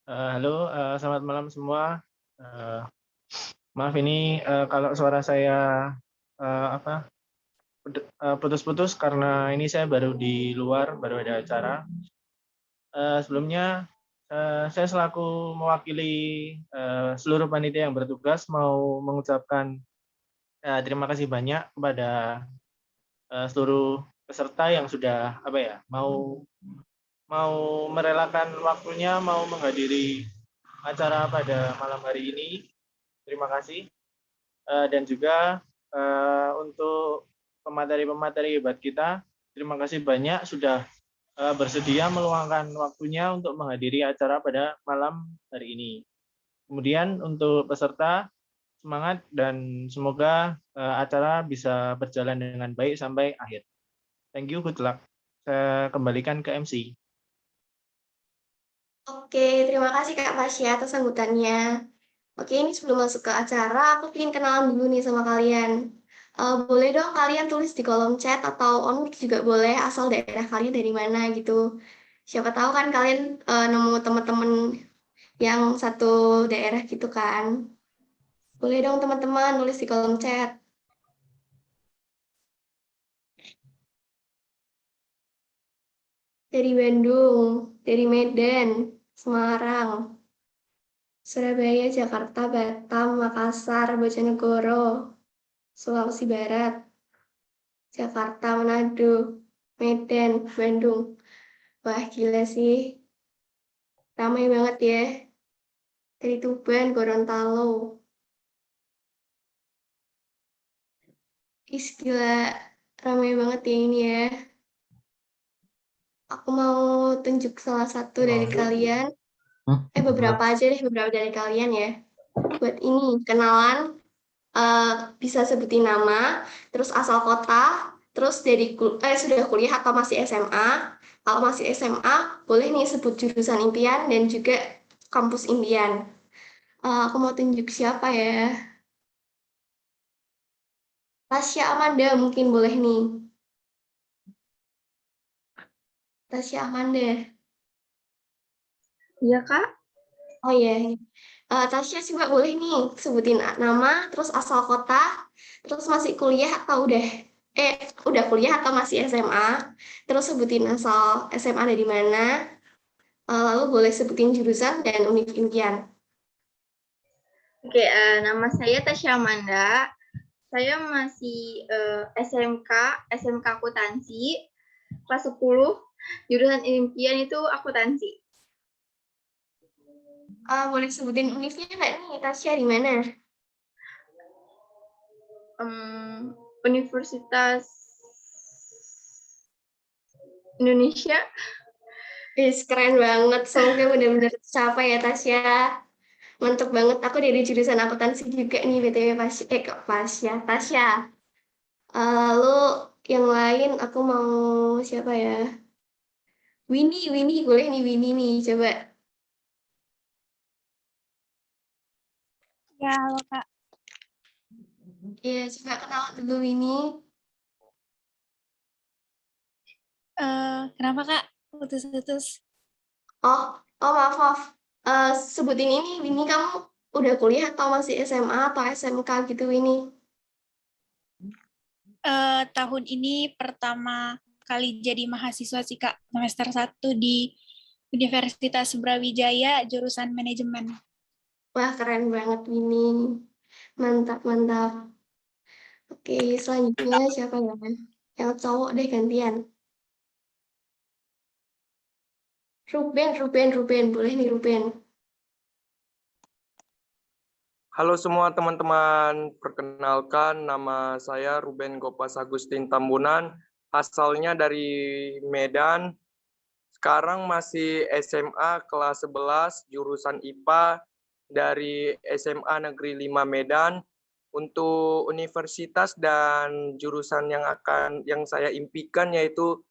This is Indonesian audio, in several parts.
Halo, selamat malam semua. Eee, Maaf ini, kalau suara saya, apa, putus-putus karena ini saya baru di luar, baru ada acara. Sebelumnya, saya selaku mewakili, seluruh panitia yang bertugas mau mengucapkan, terima kasih banyak kepada, seluruh peserta yang sudah, apa ya, mau mau merelakan waktunya, mau menghadiri acara pada malam hari ini. Terima kasih. Dan juga untuk pemateri-pemateri hebat kita, terima kasih banyak sudah bersedia meluangkan waktunya untuk menghadiri acara pada malam hari ini. Kemudian untuk peserta, semangat dan semoga acara bisa berjalan dengan baik sampai akhir. Thank you, good luck. Saya kembalikan ke MC. Oke, terima kasih Kak Fasya atas sambutannya. Oke, ini sebelum masuk ke acara, aku ingin kenalan dulu nih sama kalian. Boleh dong kalian tulis di kolom chat atau on mic juga boleh, asal daerah kalian dari mana gitu. Siapa tahu kan kalian nemu teman-teman yang satu daerah gitu kan. Boleh dong teman-teman nulis di kolom chat. Dari Bandung, dari Medan, Semarang, Surabaya, Jakarta, Batam, Makassar, Bojonegoro, Sulawesi Barat, Jakarta, Manado, Medan, Bandung. Wah, gila sih. Ramai banget ya. Dari Tuban, Gorontalo. Gila. Ramai banget ya ini ya. Aku mau tunjuk salah satu dari kalian. Beberapa aja deh, beberapa dari kalian ya. Buat ini, kenalan. Bisa sebutin nama, terus asal kota, terus sudah kuliah atau masih SMA. Kalau masih SMA, boleh nih sebut jurusan impian dan juga kampus impian. Aku mau tunjuk siapa ya? Tasya Amanda mungkin boleh nih. Tasya Amanda. Iya, Kak. Oh iya. Tasya coba boleh nih sebutin nama, terus asal kota, terus masih kuliah atau udah kuliah atau masih SMA, terus sebutin asal SMA dari mana, lalu boleh sebutin jurusan dan univ impian. Oke, nama saya Tasya Amanda. Saya masih SMK Akuntansi, kelas 10. Jurusan impian itu akuntansi. Boleh sebutin univnya nggak nih, Tasya di mana? Universitas Indonesia. Keren banget, semoga benar-benar tercapai ya Tasya. Mantap banget, aku dari jurusan akuntansi juga nih BTW Tasya. Lalu yang lain aku mau siapa ya? Winnie boleh nih Winnie nih, coba. Ya, halo Kak. Iya, coba kenalan dulu Winnie. Kenapa Kak? Putus-putus. Maaf. Sebutin ini, Winnie kamu udah kuliah atau masih SMA atau SMK gitu Winnie? Tahun ini pertama kali jadi mahasiswa sih Kak, semester 1 di Universitas Brawijaya, jurusan manajemen. Wah, keren banget Winnie. Mantap. Oke, selanjutnya siapa ya? Yang cowok deh gantian. Ruben, boleh nih Ruben. Halo semua teman-teman, perkenalkan nama saya Ruben Gopas Agustin Tambunan, asalnya dari Medan, sekarang masih SMA kelas 11, jurusan IPA dari SMA Negeri 5 Medan. Untuk universitas dan jurusan yang saya impikan yaitu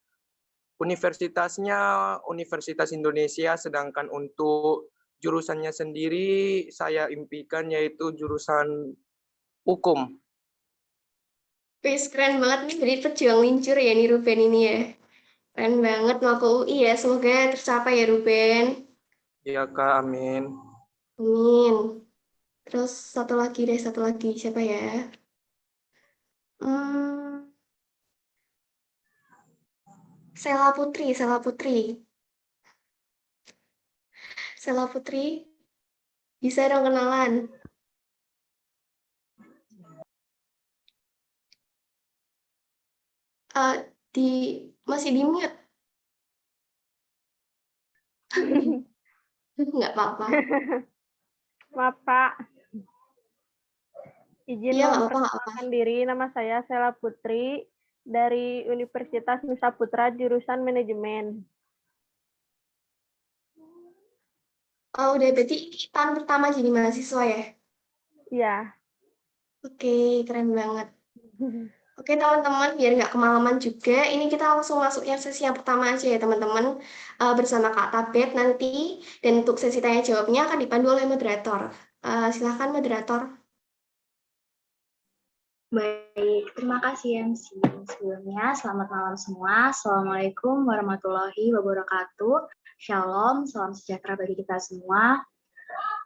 universitasnya Universitas Indonesia, sedangkan untuk jurusannya sendiri saya impikan yaitu jurusan hukum. Keren banget nih, jadi pejuang lincur ya nih Ruben ini ya. Keren banget mau ke UI ya, semoga tercapai ya Ruben. Iya Kak, amin. Amin. Terus satu lagi deh, satu lagi. Siapa ya? Hmm, Sela Putri, Sela Putri. Sela Putri, bisa dong kenalan. Di masih di mute. Nggak apa-apa. Maaf Pak, izin Iya, nggak apa-apa, nggak apa-apa. memperkenalkan diri. Nama saya Sela Putri dari Universitas Nusa Putra jurusan Manajemen. Oh, udah berarti tahun pertama jadi mahasiswa ya? Iya. Oke, keren banget. Oke, teman-teman, biar nggak kemalaman juga, ini kita langsung masuk yang sesi yang pertama aja ya, teman-teman. Bersama Kak Tabet nanti, dan untuk sesi tanya jawabnya akan dipandu oleh moderator. Silakan moderator. Baik, terima kasih MC. Sebelumnya, selamat malam semua. Assalamualaikum warahmatullahi wabarakatuh. Shalom, salam sejahtera bagi kita semua.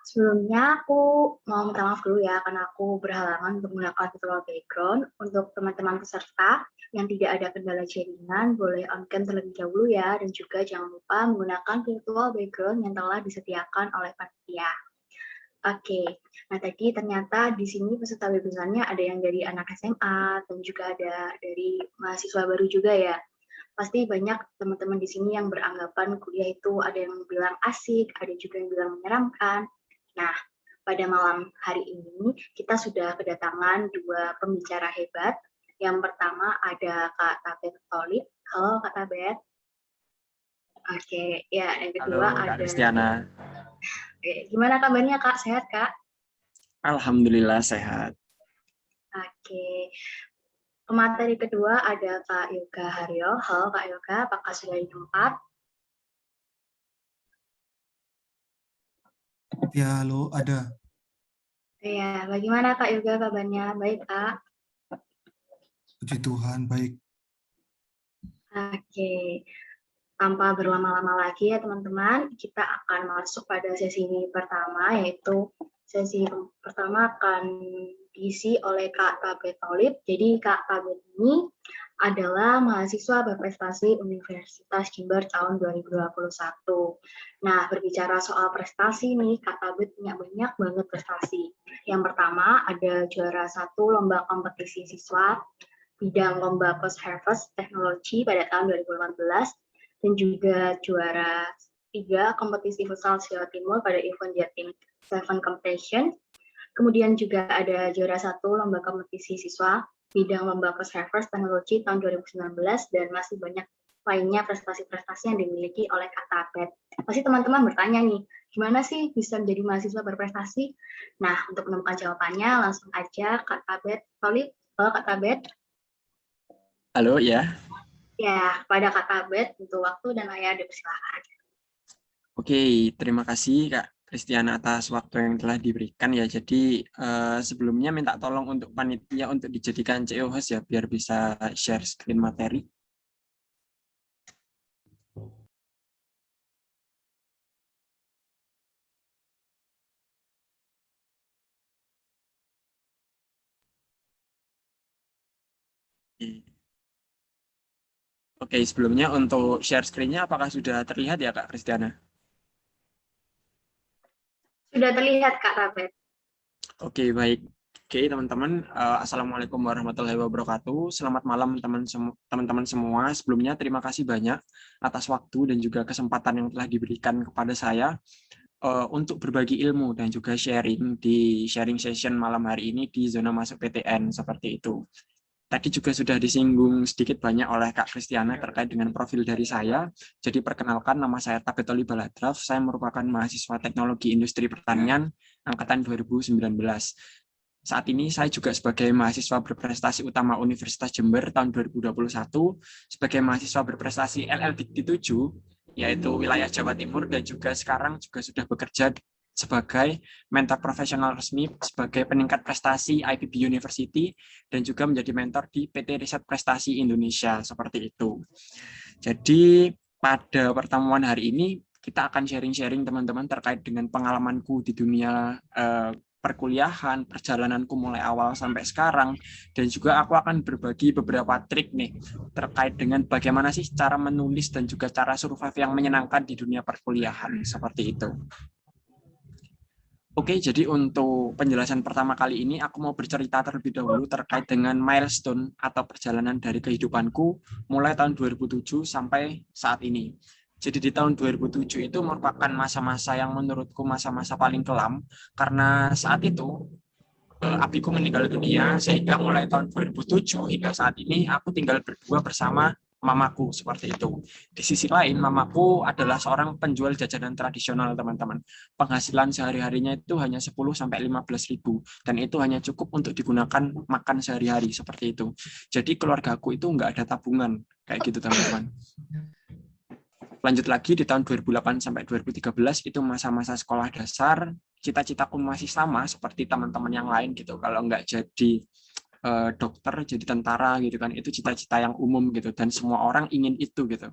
Sebelumnya aku mau minta maaf dulu ya, karena aku berhalangan untuk menggunakan virtual background. Untuk teman-teman peserta yang tidak ada kendala jaringan, boleh on-cam terlebih dahulu ya, dan juga jangan lupa menggunakan virtual background yang telah disediakan oleh panitia. Oke, nah tadi ternyata di sini peserta webinarnya ada yang dari anak SMA, dan juga ada dari mahasiswa baru juga ya. Pasti banyak teman-teman di sini yang beranggapan kuliah itu ada yang bilang asik, ada juga yang bilang menyeramkan. Nah, pada malam hari ini kita sudah kedatangan dua pembicara hebat. Yang pertama ada Kak Tabet Tolib. Halo Kak Tabet. Oke, ya yang kedua Halo, ada Kak Kristiana. Oke, gimana kabarnya Kak? Sehat Kak? Alhamdulillah sehat. Oke. Pemateri kedua ada Kak Yoga Haryo. Halo Kak Yoga, apakah sudah di tempat? Ya, halo, ada. Ya, bagaimana Kak Yoga kabarnya? Baik Kak? Puji Tuhan, baik. Oke. Tanpa berlama-lama lagi ya teman-teman, kita akan masuk pada sesi pertama, yaitu sesi pertama akan diisi oleh Kak Tabet Tolib. Jadi Kak Tabet ini adalah mahasiswa berprestasi Universitas Jember tahun 2021. Nah, berbicara soal prestasi nih, Kak Tabet punya banyak banget prestasi. Yang pertama ada juara 1 lomba kompetisi siswa bidang lomba Post Harvest Teknologi pada tahun 2018, dan juga juara 3 kompetisi futsal Jawa Timur pada event Jatim 7 Competition. Kemudian juga ada juara 1 lomba kompetisi siswa bidang lomba Post Harvest Teknologi tahun 2019, dan masih banyak lainnya prestasi-prestasi yang dimiliki oleh Kak Tabet. Pasti teman-teman bertanya nih, gimana sih bisa menjadi mahasiswa berprestasi? Nah, untuk menemukan jawabannya langsung aja Kak Tabet Tolib. Halo Kak Tabet. Halo, ya. Ya, pada Kak Tabet untuk waktu dan layar dipersilakan. Oke, terima kasih Kak Kristiana atas waktu yang telah diberikan ya. Jadi sebelumnya minta tolong untuk panitia untuk dijadikan CO host ya, biar bisa share screen materi. Oke, sebelumnya untuk share screen-nya apakah sudah terlihat ya Kak Kristiana? Sudah terlihat Kak Tabet. Oke, baik. Oke, teman-teman. Assalamualaikum warahmatullahi wabarakatuh. Selamat malam teman-teman semua. Sebelumnya terima kasih banyak atas waktu dan juga kesempatan yang telah diberikan kepada saya untuk berbagi ilmu dan juga sharing di sharing session malam hari ini di zona masuk PTN seperti itu. Tadi juga sudah disinggung sedikit banyak oleh Kak Kristiana terkait dengan profil dari saya. Jadi perkenalkan, nama saya Tabet Tolib Baladraf. Saya merupakan mahasiswa Teknologi Industri Pertanian angkatan 2019. Saat ini saya juga sebagai mahasiswa berprestasi utama Universitas Jember tahun 2021, sebagai mahasiswa berprestasi LL Dikti 7, yaitu wilayah Jawa Timur, dan juga sekarang juga sudah bekerja sebagai mentor profesional resmi sebagai peningkat prestasi IPB University, dan juga menjadi mentor di PT Riset Prestasi Indonesia, seperti itu. Jadi pada pertemuan hari ini kita akan sharing-sharing teman-teman terkait dengan pengalamanku di dunia perkuliahan, perjalananku mulai awal sampai sekarang, dan juga aku akan berbagi beberapa trik nih terkait dengan bagaimana sih cara menulis dan juga cara survive yang menyenangkan di dunia perkuliahan, seperti itu. Oke, jadi untuk penjelasan pertama kali ini aku mau bercerita terlebih dahulu terkait dengan milestone atau perjalanan dari kehidupanku mulai tahun 2007 sampai saat ini. Jadi di tahun 2007 itu merupakan masa-masa yang menurutku masa-masa paling kelam, karena saat itu abiku meninggal dunia, sehingga mulai tahun 2007 hingga saat ini aku tinggal berdua bersama mamaku, seperti itu. Di sisi lain, mamaku adalah seorang penjual jajanan tradisional, teman-teman. Penghasilan sehari-harinya itu hanya 10-15 ribu, dan itu hanya cukup untuk digunakan makan sehari-hari, seperti itu. Jadi keluargaku itu nggak ada tabungan, kayak gitu, teman-teman. Lanjut lagi di tahun 2008 sampai 2013 itu masa-masa sekolah dasar. Cita-citaku masih sama seperti teman-teman yang lain gitu. Kalau nggak jadi dokter, jadi tentara gitu kan. Itu cita-cita yang umum gitu dan semua orang ingin itu gitu.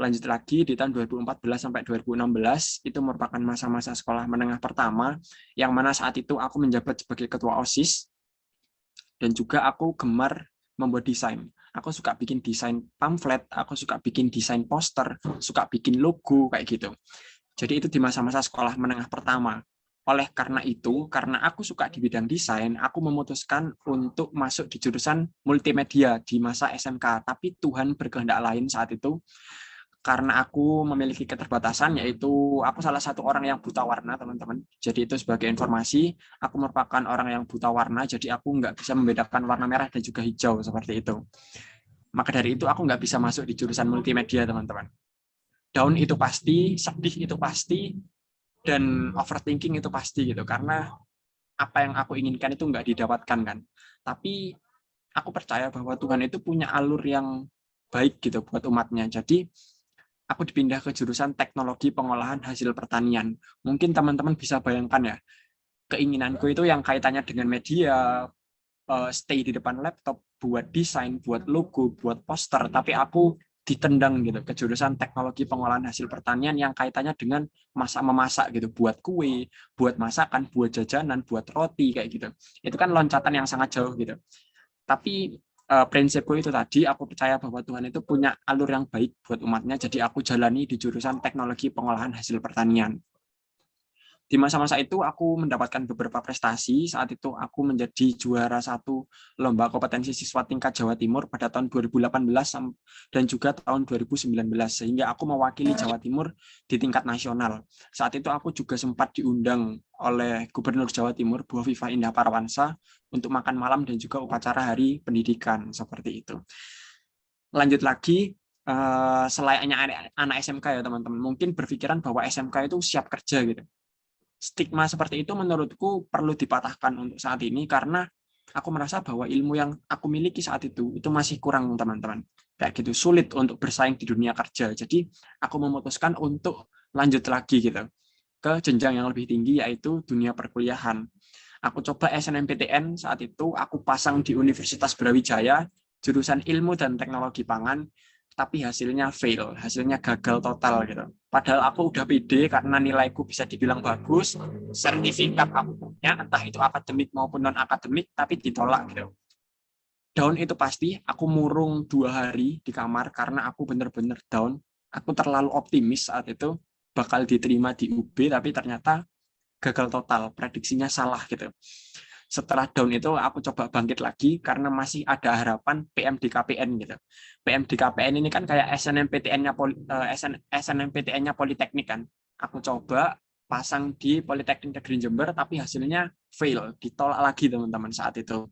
Lanjut lagi di tahun 2014 sampai 2016 itu merupakan masa-masa sekolah menengah pertama yang mana saat itu aku menjabat sebagai ketua OSIS dan juga aku gemar membuat desain. Aku suka bikin desain pamflet, aku suka bikin desain poster, suka bikin logo, kayak gitu. Jadi itu di masa-masa sekolah menengah pertama. Oleh karena itu, karena aku suka di bidang desain, aku memutuskan untuk masuk di jurusan multimedia di masa SMK. Tapi Tuhan berkehendak lain saat itu, karena aku memiliki keterbatasan, yaitu aku salah satu orang yang buta warna, teman-teman. Jadi itu sebagai informasi, aku merupakan orang yang buta warna, jadi aku nggak bisa membedakan warna merah dan juga hijau, seperti itu. Maka dari itu aku nggak bisa masuk di jurusan multimedia, teman-teman. Down itu pasti, sedih itu pasti, dan overthinking itu pasti gitu, karena apa yang aku inginkan itu nggak didapatkan kan. Tapi aku percaya bahwa Tuhan itu punya alur yang baik gitu buat umatnya. Jadi aku dipindah ke jurusan teknologi pengolahan hasil pertanian. Mungkin teman-teman bisa bayangkan ya, keinginanku itu yang kaitannya dengan media, stay di depan laptop, buat desain, buat logo, buat poster, tapi aku ditendang gitu ke jurusan teknologi pengolahan hasil pertanian yang kaitannya dengan masak-memasak gitu, buat kue, buat masakan, buat jajanan, buat roti, kayak gitu. Itu kan loncatan yang sangat jauh gitu. Tapi prinsipku itu tadi, aku percaya bahwa Tuhan itu punya alur yang baik buat umatnya, jadi aku jalani di jurusan teknologi pengolahan hasil pertanian. Di masa-masa itu aku mendapatkan beberapa prestasi. Saat itu aku menjadi juara 1 lomba kompetensi siswa tingkat Jawa Timur pada tahun 2018 dan juga tahun 2019, sehingga aku mewakili Jawa Timur di tingkat nasional. Saat itu aku juga sempat diundang oleh Gubernur Jawa Timur, Bu Hovifah Indah Parawansa, untuk makan malam dan juga upacara Hari Pendidikan, seperti itu. Lanjut lagi, selayaknya anak SMK ya teman-teman, mungkin berpikiran bahwa SMK itu siap kerja gitu. Stigma seperti itu menurutku perlu dipatahkan untuk saat ini, karena aku merasa bahwa ilmu yang aku miliki saat itu masih kurang, teman-teman. Kayak gitu, sulit untuk bersaing di dunia kerja. Jadi aku memutuskan untuk lanjut lagi gitu ke jenjang yang lebih tinggi, yaitu dunia perkuliahan. Aku coba SNMPTN saat itu, aku pasang di Universitas Brawijaya, jurusan Ilmu dan Teknologi Pangan, tapi hasilnya fail, hasilnya gagal total gitu. Padahal aku udah pede karena nilaiku bisa dibilang bagus, sertifikat aku punya, entah itu akademik maupun non-akademik, tapi ditolak gitu. Down itu pasti, aku murung 2 hari di kamar karena aku bener-bener down. Aku terlalu optimis saat itu bakal diterima di UB, tapi ternyata gagal total, prediksinya salah gitu. Setelah down itu aku coba bangkit lagi karena masih ada harapan PMDKPN gitu. PMDKPN ini kan kayak SNMPTN-nya Politeknik kan. Aku coba pasang di Politeknik Negeri Jember, tapi hasilnya fail, ditolak lagi teman-teman saat itu.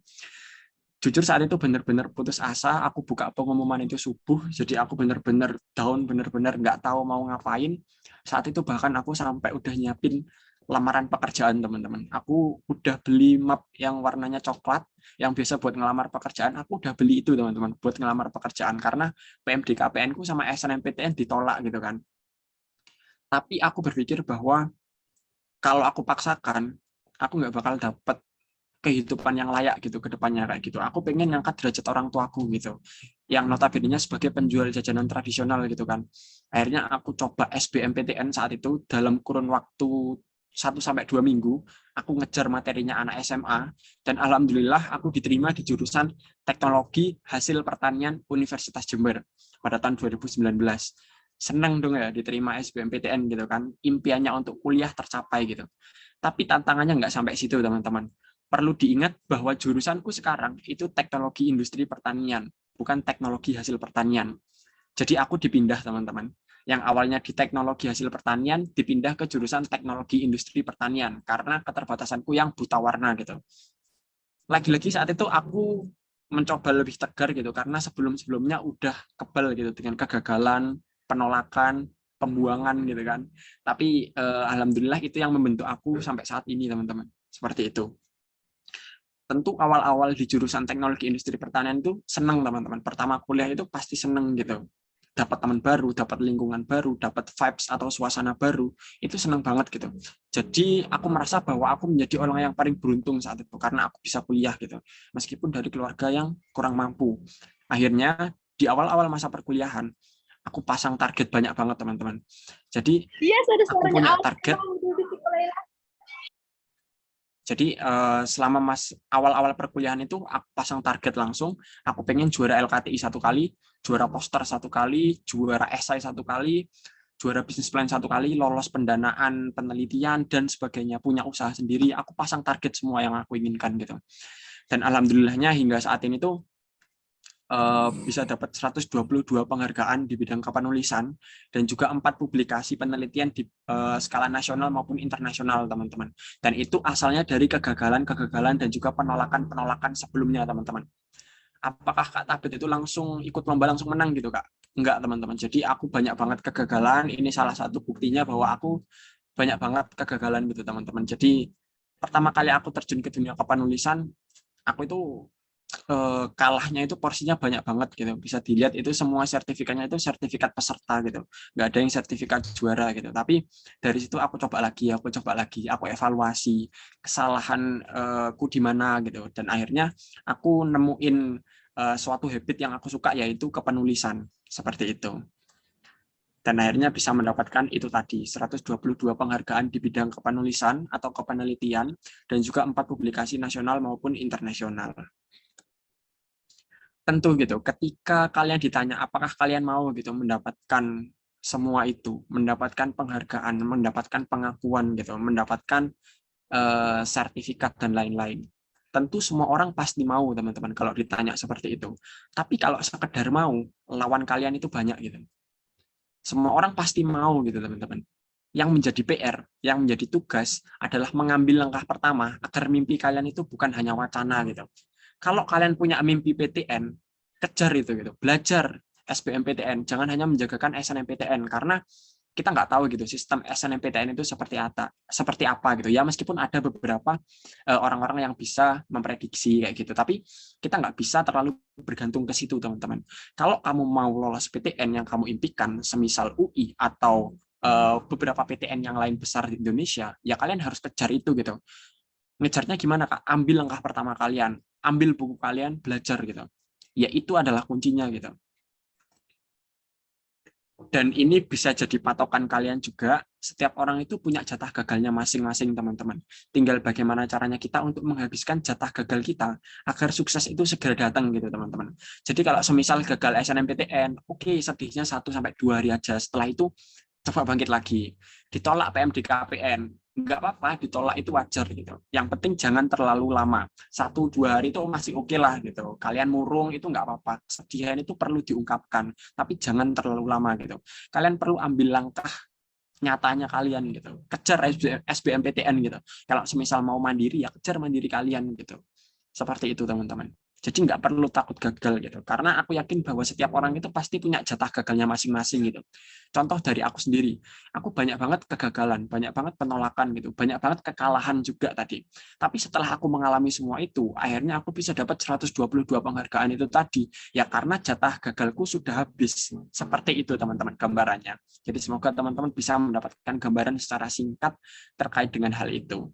Jujur saat itu benar-benar putus asa, aku buka pengumuman itu subuh, jadi aku benar-benar down, benar-benar nggak tahu mau ngapain. Saat itu bahkan aku sampai udah nyiapin lamaran pekerjaan, teman-teman. Aku udah beli map yang warnanya coklat, yang biasa buat ngelamar pekerjaan, aku udah beli itu, teman-teman, buat ngelamar pekerjaan, karena PMDKPN-ku sama SNMPTN ditolak gitu kan. Tapi aku berpikir bahwa kalau aku paksakan, aku nggak bakal dapet kehidupan yang layak gitu ke depannya kayak gitu. Aku pengen ngangkat derajat orang tuaku gitu, yang notabene sebagai penjual jajanan tradisional gitu kan. Akhirnya aku coba SBMPTN saat itu dalam kurun waktu 1-2 minggu, aku ngejar materinya anak SMA, dan alhamdulillah aku diterima di jurusan Teknologi Hasil Pertanian Universitas Jember pada tahun 2019. Seneng dong ya diterima SBMPTN gitu kan, impiannya untuk kuliah tercapai gitu. Tapi tantangannya nggak sampai situ teman-teman. Perlu diingat bahwa jurusanku sekarang itu teknologi industri pertanian, bukan teknologi hasil pertanian. Jadi aku dipindah teman-teman. Yang awalnya di teknologi hasil pertanian, dipindah ke jurusan teknologi industri pertanian, karena keterbatasanku yang buta warna gitu. Lagi-lagi saat itu aku mencoba lebih tegar gitu, karena sebelum-sebelumnya udah kebal gitu dengan kegagalan, penolakan, pembuangan gitu kan. Tapi alhamdulillah itu yang membentuk aku sampai saat ini teman-teman. Seperti itu. Tentu awal-awal di jurusan teknologi industri pertanian itu senang teman-teman. Pertama kuliah itu pasti senang gitu. Dapat teman baru, dapat lingkungan baru, dapat vibes atau suasana baru, itu senang banget gitu. Jadi aku merasa bahwa aku menjadi orang yang paling beruntung saat itu karena aku bisa kuliah gitu. Meskipun dari keluarga yang kurang mampu. Akhirnya di awal-awal masa perkuliahan, aku pasang target banyak banget teman-teman. Jadi aku punya target. Jadi selama awal-awal perkuliahan itu aku pasang target langsung, aku pengen juara LKTI 1 kali, juara poster 1 kali, juara esai 1 kali, juara bisnis plan 1 kali, lolos pendanaan penelitian dan sebagainya, punya usaha sendiri. Aku pasang target semua yang aku inginkan gitu. Dan alhamdulillahnya hingga saat ini tuh bisa dapat 122 penghargaan di bidang kepenulisan dan juga 4 publikasi penelitian di skala nasional maupun internasional teman-teman. Dan itu asalnya dari kegagalan-kegagalan dan juga penolakan-penolakan sebelumnya teman-teman. Apakah Kak Tabet itu langsung ikut lomba langsung menang gitu Kak? Enggak teman-teman. Jadi aku banyak banget kegagalan. Ini salah satu buktinya bahwa aku banyak banget kegagalan gitu teman-teman. Jadi pertama kali aku terjun ke dunia kepenulisan, aku itu kalahnya itu porsinya banyak banget gitu. Bisa dilihat itu semua sertifikatnya itu sertifikat peserta gitu. Nggak ada yang sertifikat juara gitu. Tapi dari situ aku coba lagi, aku evaluasi kesalahanku di mana gitu. Dan akhirnya aku nemuin suatu habit yang aku suka yaitu kepenulisan. Seperti itu. Dan akhirnya bisa mendapatkan itu tadi 122 penghargaan di bidang kepenulisan atau kepenelitian dan juga 4 publikasi nasional maupun internasional. Tentu gitu, ketika kalian ditanya apakah kalian mau gitu mendapatkan semua itu, mendapatkan penghargaan, mendapatkan pengakuan gitu, mendapatkan sertifikat dan lain-lain. Tentu semua orang pasti mau teman-teman kalau ditanya seperti itu. Tapi kalau sekedar mau, lawan kalian itu banyak gitu. Semua orang pasti mau gitu teman-teman. Yang menjadi PR, yang menjadi tugas adalah mengambil langkah pertama agar mimpi kalian itu bukan hanya wacana gitu. Kalau kalian punya mimpi PTN, kejar itu gitu. Belajar SBMPTN, jangan hanya menjagakan SNMPTN karena kita nggak tahu gitu sistem SNMPTN itu seperti apa gitu ya, meskipun ada beberapa orang-orang yang bisa memprediksi kayak gitu, tapi kita nggak bisa terlalu bergantung ke situ teman-teman. Kalau kamu mau lolos PTN yang kamu impikan, semisal UI atau beberapa PTN yang lain besar di Indonesia, ya kalian harus kejar itu gitu. Ngejarnya gimana Kak? Ambil langkah pertama kalian, ambil buku kalian, belajar gitu. Ya itu adalah kuncinya gitu. Dan ini bisa jadi patokan kalian juga, setiap orang itu punya jatah gagalnya masing-masing teman-teman. Tinggal bagaimana caranya kita untuk menghabiskan jatah gagal kita, agar sukses itu segera datang gitu teman-teman. Jadi kalau semisal gagal SNMPTN, oke, sedihnya 1-2 hari aja, setelah itu coba bangkit lagi. Ditolak PMDKPN, nggak apa-apa, ditolak itu wajar gitu. Yang penting jangan terlalu lama. 1-2 hari itu masih oke lah gitu. Kalian murung itu nggak apa-apa. Kesedihan itu perlu diungkapkan, tapi jangan terlalu lama gitu. Kalian perlu ambil langkah nyatanya kalian gitu. Kejar SBMPTN gitu. Kalau semisal mau mandiri ya kejar mandiri kalian gitu. Seperti itu teman-teman. Jadi nggak perlu takut gagal gitu. Karena aku yakin bahwa setiap orang itu pasti punya jatah gagalnya masing-masing gitu. Contoh dari aku sendiri, aku banyak banget kegagalan, banyak banget penolakan gitu, banyak banget kekalahan juga tadi. Tapi setelah aku mengalami semua itu, akhirnya aku bisa dapat 122 penghargaan itu tadi. Ya karena jatah gagalku sudah habis. Seperti itu teman-teman gambarannya. Jadi semoga teman-teman bisa mendapatkan gambaran secara singkat terkait dengan hal itu.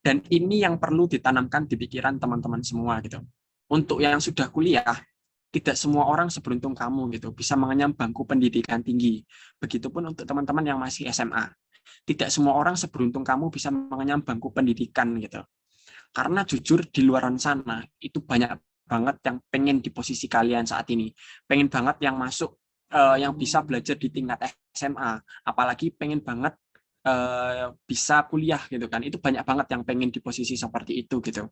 Dan ini yang perlu ditanamkan di pikiran teman-teman semua gitu. Untuk yang sudah kuliah, tidak semua orang seberuntung kamu gitu, bisa mengenyam bangku pendidikan tinggi. Begitupun untuk teman-teman yang masih SMA. Tidak semua orang seberuntung kamu bisa mengenyam bangku pendidikan gitu. Karena jujur di luaran sana itu banyak banget yang pengen di posisi kalian saat ini. Pengen banget yang masuk, yang bisa belajar di tingkat SMA, apalagi pengen banget bisa kuliah gitu kan. Itu banyak banget yang pengen di posisi seperti itu gitu.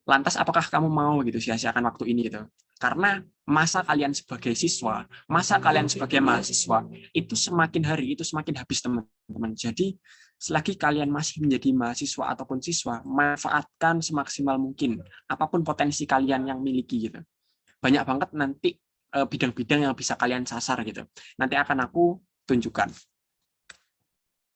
Lantas apakah kamu mau gitu sia-siakan waktu ini gitu? Karena masa kalian sebagai siswa, masa kalian sebagai mahasiswa itu semakin hari itu semakin habis teman-teman. Jadi selagi kalian masih menjadi mahasiswa ataupun siswa, manfaatkan semaksimal mungkin apapun potensi kalian yang miliki gitu. Banyak banget nanti bidang-bidang yang bisa kalian sasar gitu. Nanti akan aku tunjukkan.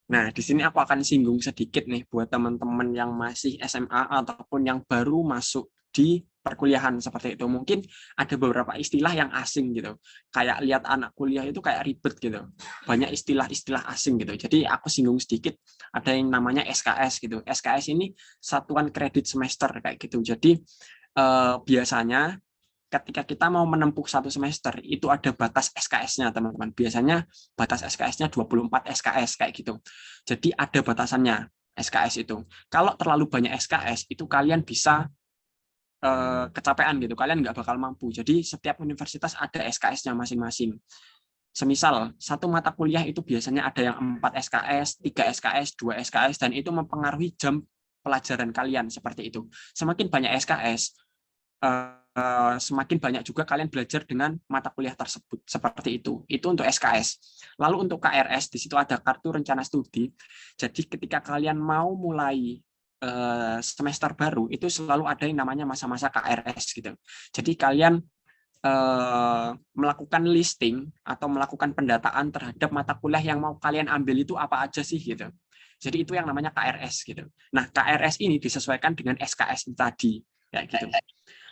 Nah, di sini aku akan singgung sedikit nih buat teman-teman yang masih SMA ataupun yang baru masuk di perkuliahan seperti itu. Mungkin ada beberapa istilah yang asing gitu. Kayak lihat anak kuliah itu kayak ribet gitu. Banyak istilah-istilah asing gitu. Jadi aku singgung sedikit, ada yang namanya SKS gitu. SKS ini satuan kredit semester kayak gitu. Jadi biasanya ketika kita mau menempuh satu semester, itu ada batas SKS-nya, teman-teman. Biasanya batas SKS-nya 24 SKS, kayak gitu. Jadi ada batasannya SKS itu. Kalau terlalu banyak SKS, itu kalian bisa kecapean gitu. Kalian nggak bakal mampu. Jadi setiap universitas ada SKS-nya masing-masing. Semisal, satu mata kuliah itu biasanya ada yang 4 SKS, 3 SKS, 2 SKS, dan itu mempengaruhi jam pelajaran kalian, seperti itu. Semakin banyak SKS, semakin banyak juga kalian belajar dengan mata kuliah tersebut, seperti itu. Itu untuk SKS. Lalu untuk KRS, di situ ada kartu rencana studi. Jadi ketika kalian mau mulai semester baru, itu selalu ada yang namanya masa-masa KRS gitu. Jadi kalian melakukan listing atau melakukan pendataan terhadap mata kuliah yang mau kalian ambil itu apa aja sih gitu. Jadi itu yang namanya KRS gitu. Nah, KRS ini disesuaikan dengan SKS tadi, kayak gitu.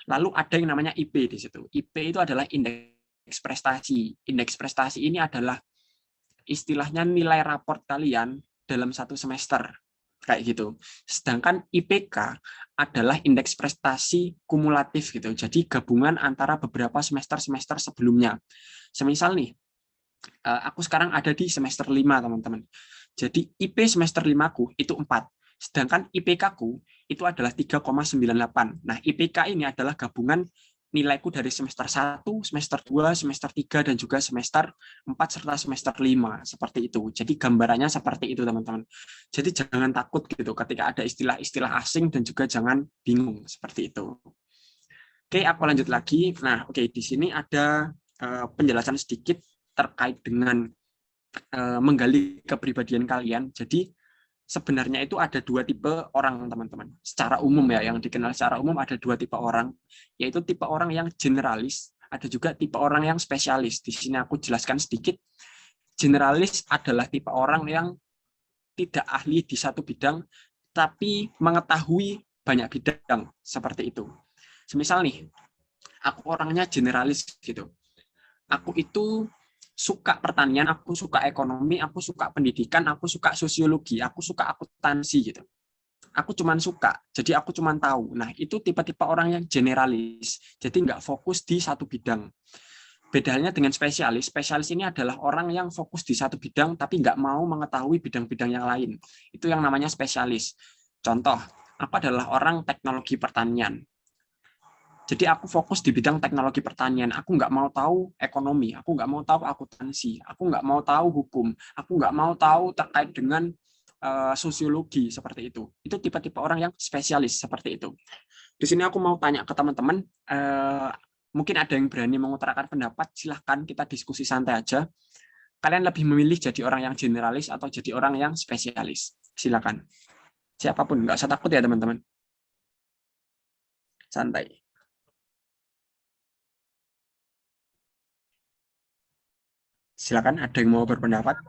Lalu ada yang namanya IP di situ. IP itu adalah indeks prestasi. Indeks prestasi ini adalah istilahnya nilai raport kalian dalam satu semester, kayak gitu. Sedangkan IPK adalah indeks prestasi kumulatif gitu. Jadi gabungan antara beberapa semester-semester sebelumnya. Semisal nih, aku sekarang ada di semester 5, teman-teman. Jadi IP semester 5-ku itu 4. Sedangkan IPK-ku itu adalah 3,98. Nah, IPK ini adalah gabungan nilaiku dari semester 1, semester 2, semester 3, dan juga semester 4 serta semester 5. Seperti itu. Jadi gambarannya seperti itu, teman-teman. Jadi jangan takut gitu ketika ada istilah-istilah asing dan juga jangan bingung seperti itu. Oke, aku lanjut lagi. Nah, oke, di sini ada penjelasan sedikit terkait dengan menggali kepribadian kalian. Jadi sebenarnya itu ada 2 tipe orang, teman-teman. Secara umum ya, yang dikenal secara umum ada 2 tipe orang, yaitu tipe orang yang generalis, ada juga tipe orang yang spesialis. Di sini aku jelaskan sedikit. Generalis adalah tipe orang yang tidak ahli di satu bidang, tapi mengetahui banyak bidang, seperti itu. Semisal nih, aku orangnya generalis gitu. Aku itu suka pertanian, aku suka ekonomi, aku suka pendidikan, aku suka sosiologi, aku suka akuntansi gitu. Aku cuman suka, jadi aku cuman tahu. Nah, itu tipe-tipe orang yang generalis, jadi nggak fokus di satu bidang. Bedanya dengan spesialis, spesialis ini adalah orang yang fokus di satu bidang, tapi nggak mau mengetahui bidang-bidang yang lain. Itu yang namanya spesialis. Contoh, aku adalah orang teknologi pertanian. Jadi aku fokus di bidang teknologi pertanian. Aku nggak mau tahu ekonomi, aku nggak mau tahu akuntansi, aku nggak mau tahu hukum, aku nggak mau tahu terkait dengan sosiologi, seperti itu. Itu tipe-tipe orang yang spesialis seperti itu. Di sini aku mau tanya ke teman-teman, mungkin ada yang berani mengutarakan pendapat, silahkan kita diskusi santai aja. Kalian lebih memilih jadi orang yang generalis atau jadi orang yang spesialis? Silakan. Siapapun, nggak usah takut ya teman-teman. Santai. Silakan, ada yang mau berpendapat?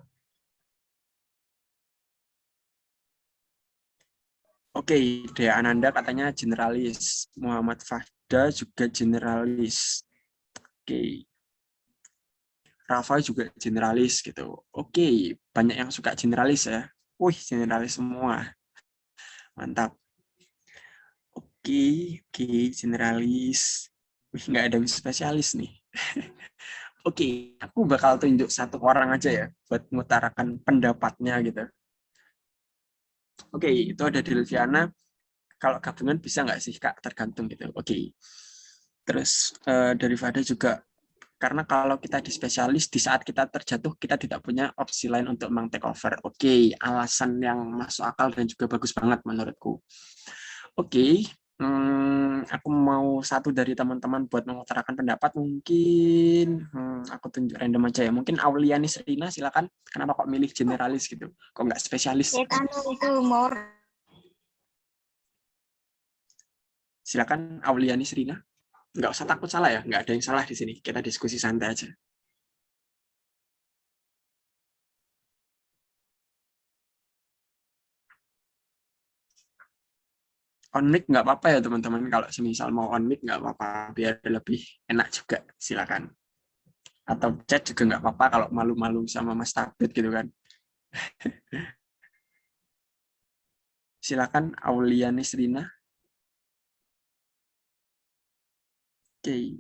Oke, Dea Ananda katanya generalis. Muhammad Fahda juga generalis. Oke. Rafa juga generalis gitu. Oke, banyak yang suka generalis ya. Wih, generalis semua. Mantap. Oke, generalis. Wih, nggak ada spesialis nih. Oke, aku bakal tunjuk satu orang aja ya buat mengutarakan pendapatnya gitu. Oke, itu ada Delviana. Kalau gabungan bisa nggak sih Kak? Tergantung gitu. Oke. Terus dari Fada juga, karena kalau kita di spesialis, di saat kita terjatuh, kita tidak punya opsi lain untuk take over. Oke, alasan yang masuk akal dan juga bagus banget menurutku. Oke, aku mau satu dari teman-teman buat mengutarakan pendapat. Mungkin aku tunjuk random aja ya. Mungkin Auliani Serina, silakan. Kenapa kok milih generalis gitu? Kok nggak spesialis? Itu mau Silakan Auliani Serina. Nggak usah takut salah ya. Nggak ada yang salah di sini. Kita diskusi santai aja. On mic nggak apa-apa ya teman-teman. Kalau semisal mau on mic nggak apa-apa. Biar lebih enak juga. Silakan. Atau chat juga nggak apa-apa kalau malu-malu sama Mas Tabit gitu kan. Silakan Auliani Serina. Oke.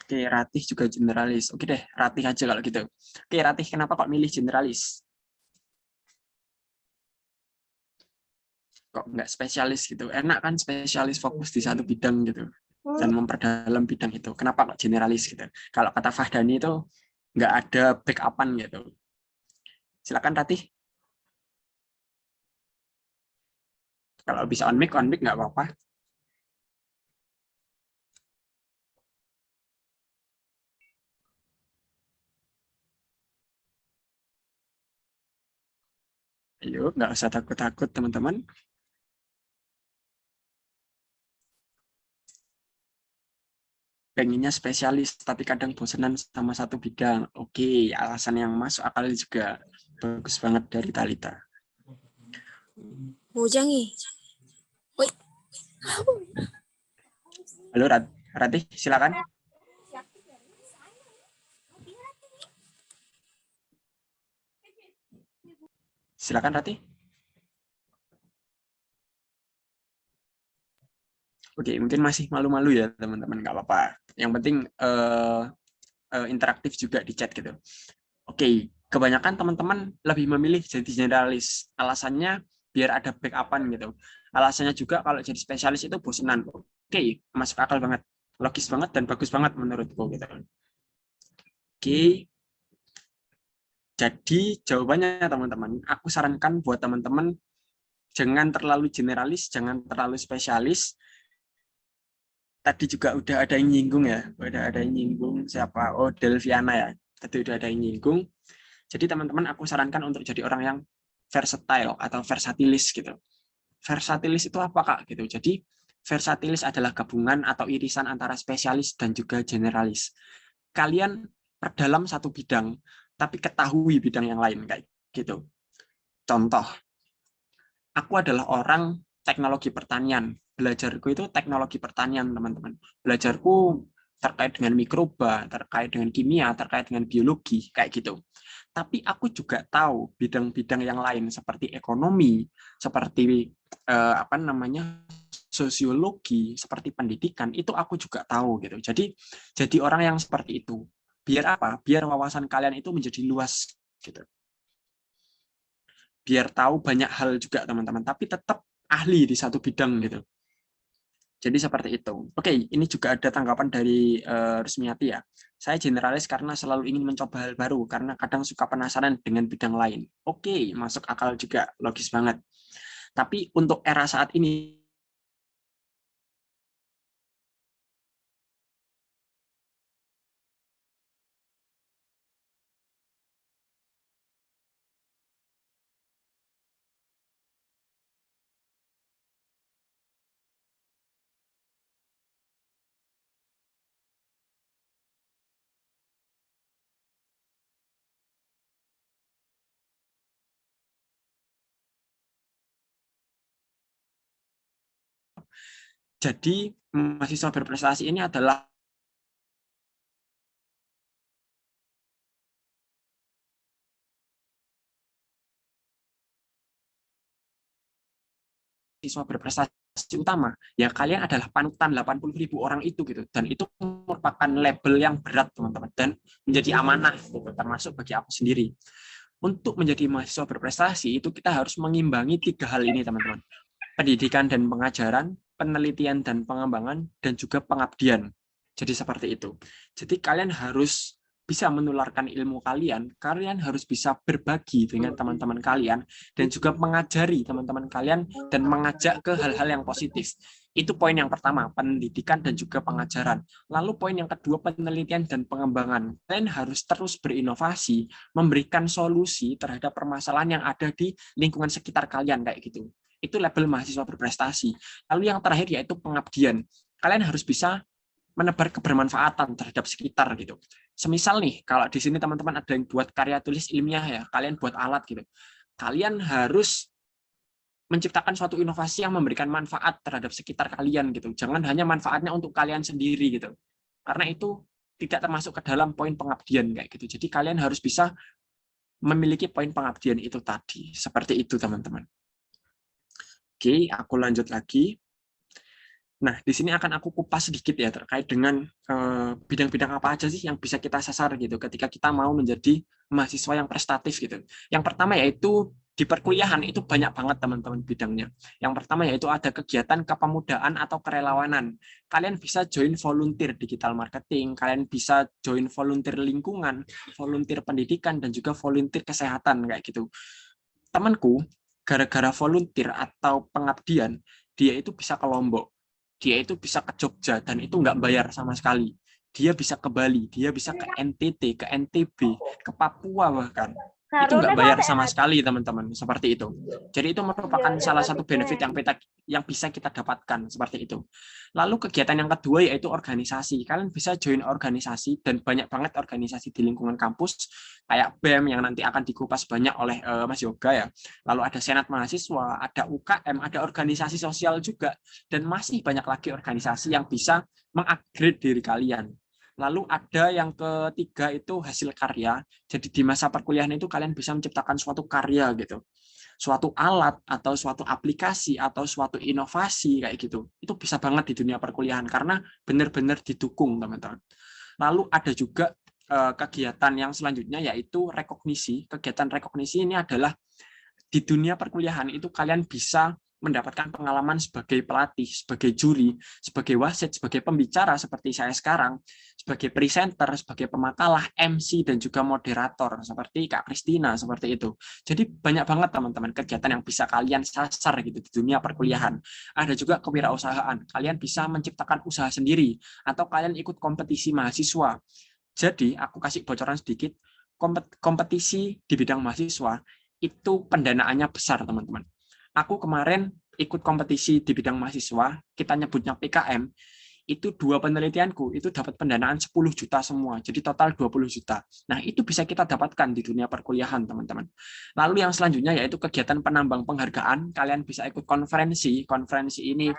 Oke, Ratih juga generalis. Oke deh, Ratih aja kalau gitu. Oke, Ratih, kenapa kok milih generalis? Kok nggak spesialis gitu? Enak kan spesialis fokus di satu bidang gitu. Dan memperdalam bidang itu. Kenapa kok generalis gitu? Kalau kata Fahdani itu nggak ada backup-an gitu. Silakan Ratih. Kalau bisa on mic nggak apa-apa. Ayo, nggak usah takut-takut teman-teman. Pengennya spesialis, tapi kadang bosenan sama satu bidang. Oke, alasan yang masuk akal juga. Bagus banget dari Talita. Bujangi. Halo Ratih, silakan. Silakan Ratih. Oke, mungkin masih malu-malu ya teman-teman, nggak apa-apa. Yang penting interaktif juga di chat gitu. Oke, kebanyakan teman-teman lebih memilih jadi generalis. Alasannya biar ada backup-an gitu. Alasannya juga kalau jadi spesialis itu bosenan. Oke, masuk akal banget. Logis banget dan bagus banget menurutku gitu. Oke. Jadi jawabannya teman-teman, aku sarankan buat teman-teman jangan terlalu generalis, jangan terlalu spesialis. Tadi juga udah ada yang nyinggung ya, udah ada yang nyinggung siapa? Oh, Delviana ya. Tadi udah ada yang nyinggung. Jadi teman-teman aku sarankan untuk jadi orang yang versatile atau versatilis gitu. Versatilis itu apa Kak gitu. Jadi versatilis adalah gabungan atau irisan antara spesialis dan juga generalis. Kalian perdalam satu bidang tapi ketahui bidang yang lain kayak gitu. Contoh, aku adalah orang teknologi pertanian. Belajarku itu teknologi pertanian, teman-teman. Belajarku terkait dengan mikroba, terkait dengan kimia, terkait dengan biologi, kayak gitu. Tapi aku juga tahu bidang-bidang yang lain seperti ekonomi, seperti sosiologi, seperti pendidikan, itu aku juga tahu gitu. Jadi orang yang seperti itu. Biar apa? Biar wawasan kalian itu menjadi luas gitu. Biar tahu banyak hal juga teman-teman, tapi tetap ahli di satu bidang gitu. Jadi seperti itu. Oke, ini juga ada tanggapan dari Rusmiati ya. Saya generalis karena selalu ingin mencoba hal baru, karena kadang suka penasaran dengan bidang lain. Oke, masuk akal juga, logis banget. Tapi untuk era saat ini, jadi mahasiswa berprestasi ini adalah mahasiswa berprestasi utama, ya kalian adalah panutan 80.000 orang itu gitu. Dan itu merupakan label yang berat teman-teman dan menjadi amanah gitu, termasuk bagi aku sendiri. Untuk menjadi mahasiswa berprestasi itu kita harus mengimbangi 3 hal ini teman-teman. Pendidikan dan pengajaran, penelitian dan pengembangan, dan juga pengabdian. Jadi seperti itu. Jadi kalian harus bisa menularkan ilmu kalian, kalian harus bisa berbagi dengan teman-teman kalian, dan juga mengajari teman-teman kalian, dan mengajak ke hal-hal yang positif. Itu poin yang pertama, pendidikan dan juga pengajaran. Lalu poin yang kedua, penelitian dan pengembangan. Kalian harus terus berinovasi, memberikan solusi terhadap permasalahan yang ada di lingkungan sekitar kalian, kayak gitu. Itu label mahasiswa berprestasi. Lalu yang terakhir yaitu pengabdian. Kalian harus bisa menebar kebermanfaatan terhadap sekitar gitu. Semisal nih, kalau di sini teman-teman ada yang buat karya tulis ilmiah ya, kalian buat alat gitu. Kalian harus menciptakan suatu inovasi yang memberikan manfaat terhadap sekitar kalian gitu. Jangan hanya manfaatnya untuk kalian sendiri gitu. Karena itu tidak termasuk ke dalam poin pengabdian kayak gitu. Jadi kalian harus bisa memiliki poin pengabdian itu tadi. Seperti itu teman-teman. Oke, aku lanjut lagi. Nah, di sini akan aku kupas sedikit ya terkait dengan bidang-bidang apa aja sih yang bisa kita sasar gitu ketika kita mau menjadi mahasiswa yang prestatif gitu. Yang pertama yaitu di perkuliahan itu banyak banget teman-teman bidangnya. Yang pertama yaitu ada kegiatan kepemudaan atau kerelawanan. Kalian bisa join volunteer digital marketing, kalian bisa join volunteer lingkungan, volunteer pendidikan, dan juga volunteer kesehatan kayak gitu. Temanku, gara-gara volunteer atau pengabdian, dia itu bisa ke Lombok. Dia itu bisa ke Jogja dan itu nggak bayar sama sekali. Dia bisa ke Bali, dia bisa ke NTT, ke NTB, ke Papua bahkan. Itu nggak bayar sama sekali teman-teman, seperti itu. Jadi itu merupakan salah satu benefit yang bisa kita dapatkan seperti itu. Lalu kegiatan yang kedua yaitu organisasi. Kalian bisa join organisasi dan banyak banget organisasi di lingkungan kampus kayak BEM yang nanti akan dikupas banyak oleh Mas Yoga ya. Lalu ada Senat Mahasiswa, ada UKM, ada organisasi sosial juga, dan masih banyak lagi organisasi yang bisa mengupgrade diri kalian. Lalu ada yang ketiga itu hasil karya. Jadi di masa perkuliahan itu kalian bisa menciptakan suatu karya gitu. Suatu alat atau suatu aplikasi atau suatu inovasi kayak gitu. Itu bisa banget di dunia perkuliahan karena benar-benar didukung teman-teman. Lalu ada juga kegiatan yang selanjutnya yaitu rekognisi. Kegiatan rekognisi ini adalah di dunia perkuliahan itu kalian bisa mendapatkan pengalaman sebagai pelatih, sebagai juri, sebagai wasit, sebagai pembicara seperti saya sekarang, sebagai presenter, sebagai pemakalah, MC, dan juga moderator seperti Kak Kristina, seperti itu. Jadi banyak banget teman-teman kegiatan yang bisa kalian sasar gitu di dunia perkuliahan. Ada juga kewirausahaan, kalian bisa menciptakan usaha sendiri, atau kalian ikut kompetisi mahasiswa. Jadi aku kasih bocoran sedikit, kompetisi di bidang mahasiswa itu pendanaannya besar teman-teman. Aku kemarin ikut kompetisi di bidang mahasiswa, kita nyebutnya PKM, itu 2 penelitianku, itu dapat pendanaan 10 juta semua, jadi total 20 juta. Nah, itu bisa kita dapatkan di dunia perkuliahan, teman-teman. Lalu yang selanjutnya yaitu kegiatan penambang penghargaan, kalian bisa ikut konferensi ini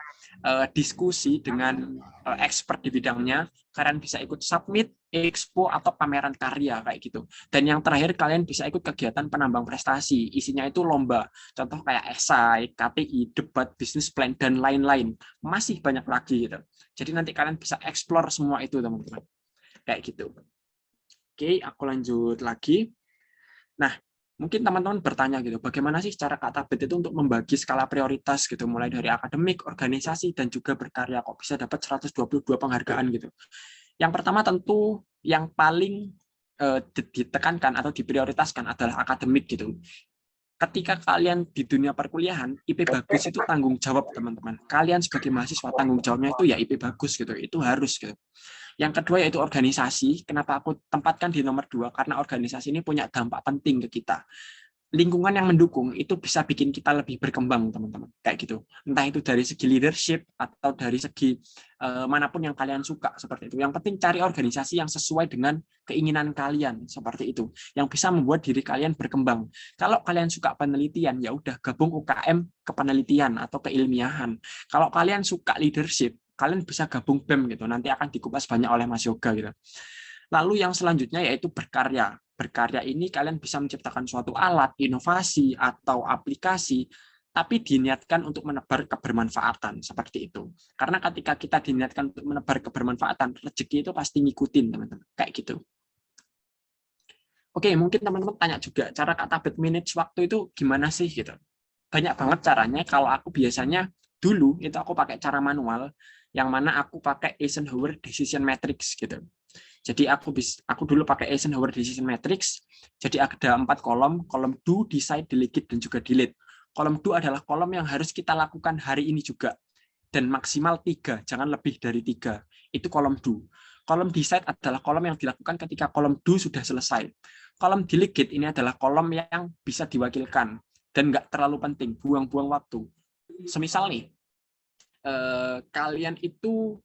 diskusi dengan expert di bidangnya, kalian bisa ikut submit, expo, atau pameran karya, kayak gitu. Dan yang terakhir, kalian bisa ikut kegiatan penambang prestasi, isinya itu lomba, contoh kayak esai, KTI, debat, bisnis plan, dan lain-lain. Masih banyak lagi gitu. Jadi nanti kalian bisa explore semua itu, teman-teman. Kayak gitu. Oke, aku lanjut lagi. Nah, mungkin teman-teman bertanya gitu, bagaimana sih cara Kak Tabet itu untuk membagi skala prioritas gitu, mulai dari akademik, organisasi, dan juga berkarya, kok bisa dapat 122 penghargaan gitu. Yang pertama tentu yang paling ditekankan atau diprioritaskan adalah akademik gitu. Ketika kalian di dunia perkuliahan, IP bagus itu tanggung jawab teman-teman. Kalian sebagai mahasiswa tanggung jawabnya itu ya IP bagus gitu, itu harus gitu. Yang kedua yaitu organisasi. Kenapa aku tempatkan di nomor 2? Karena organisasi ini punya dampak penting ke kita. Lingkungan yang mendukung itu bisa bikin kita lebih berkembang, teman-teman. Kayak gitu. Entah itu dari segi leadership atau dari segi manapun yang kalian suka, seperti itu. Yang penting cari organisasi yang sesuai dengan keinginan kalian, seperti itu. Yang bisa membuat diri kalian berkembang. Kalau kalian suka penelitian, ya udah gabung UKM ke penelitian atau keilmiahan. Kalau kalian suka leadership, kalian bisa gabung BEM gitu. Nanti akan dikupas banyak oleh Mas Yoga gitu. Lalu yang selanjutnya yaitu berkarya. Berkarya ini kalian bisa menciptakan suatu alat, inovasi, atau aplikasi tapi diniatkan untuk menebar kebermanfaatan, seperti itu. Karena ketika kita diniatkan untuk menebar kebermanfaatan, rezeki itu pasti ngikutin, teman-teman. Kayak gitu. Oke, mungkin teman-teman tanya juga, cara Kak Tabet manage waktu itu gimana sih? Gitu. Banyak banget caranya. Kalau aku biasanya, dulu itu aku pakai cara manual, yang mana aku pakai Eisenhower Decision Matrix. Gitu. Jadi aku dulu pakai Eisenhower Decision Matrix, jadi ada 4 kolom do, decide, delegate, dan juga delete. Kolom do adalah kolom yang harus kita lakukan hari ini juga. Dan maksimal 3, jangan lebih dari 3. Itu kolom do. Kolom decide adalah kolom yang dilakukan ketika kolom do sudah selesai. Kolom delegate ini adalah kolom yang bisa diwakilkan. Dan nggak terlalu penting, buang-buang waktu. Semisal nih, kalian itu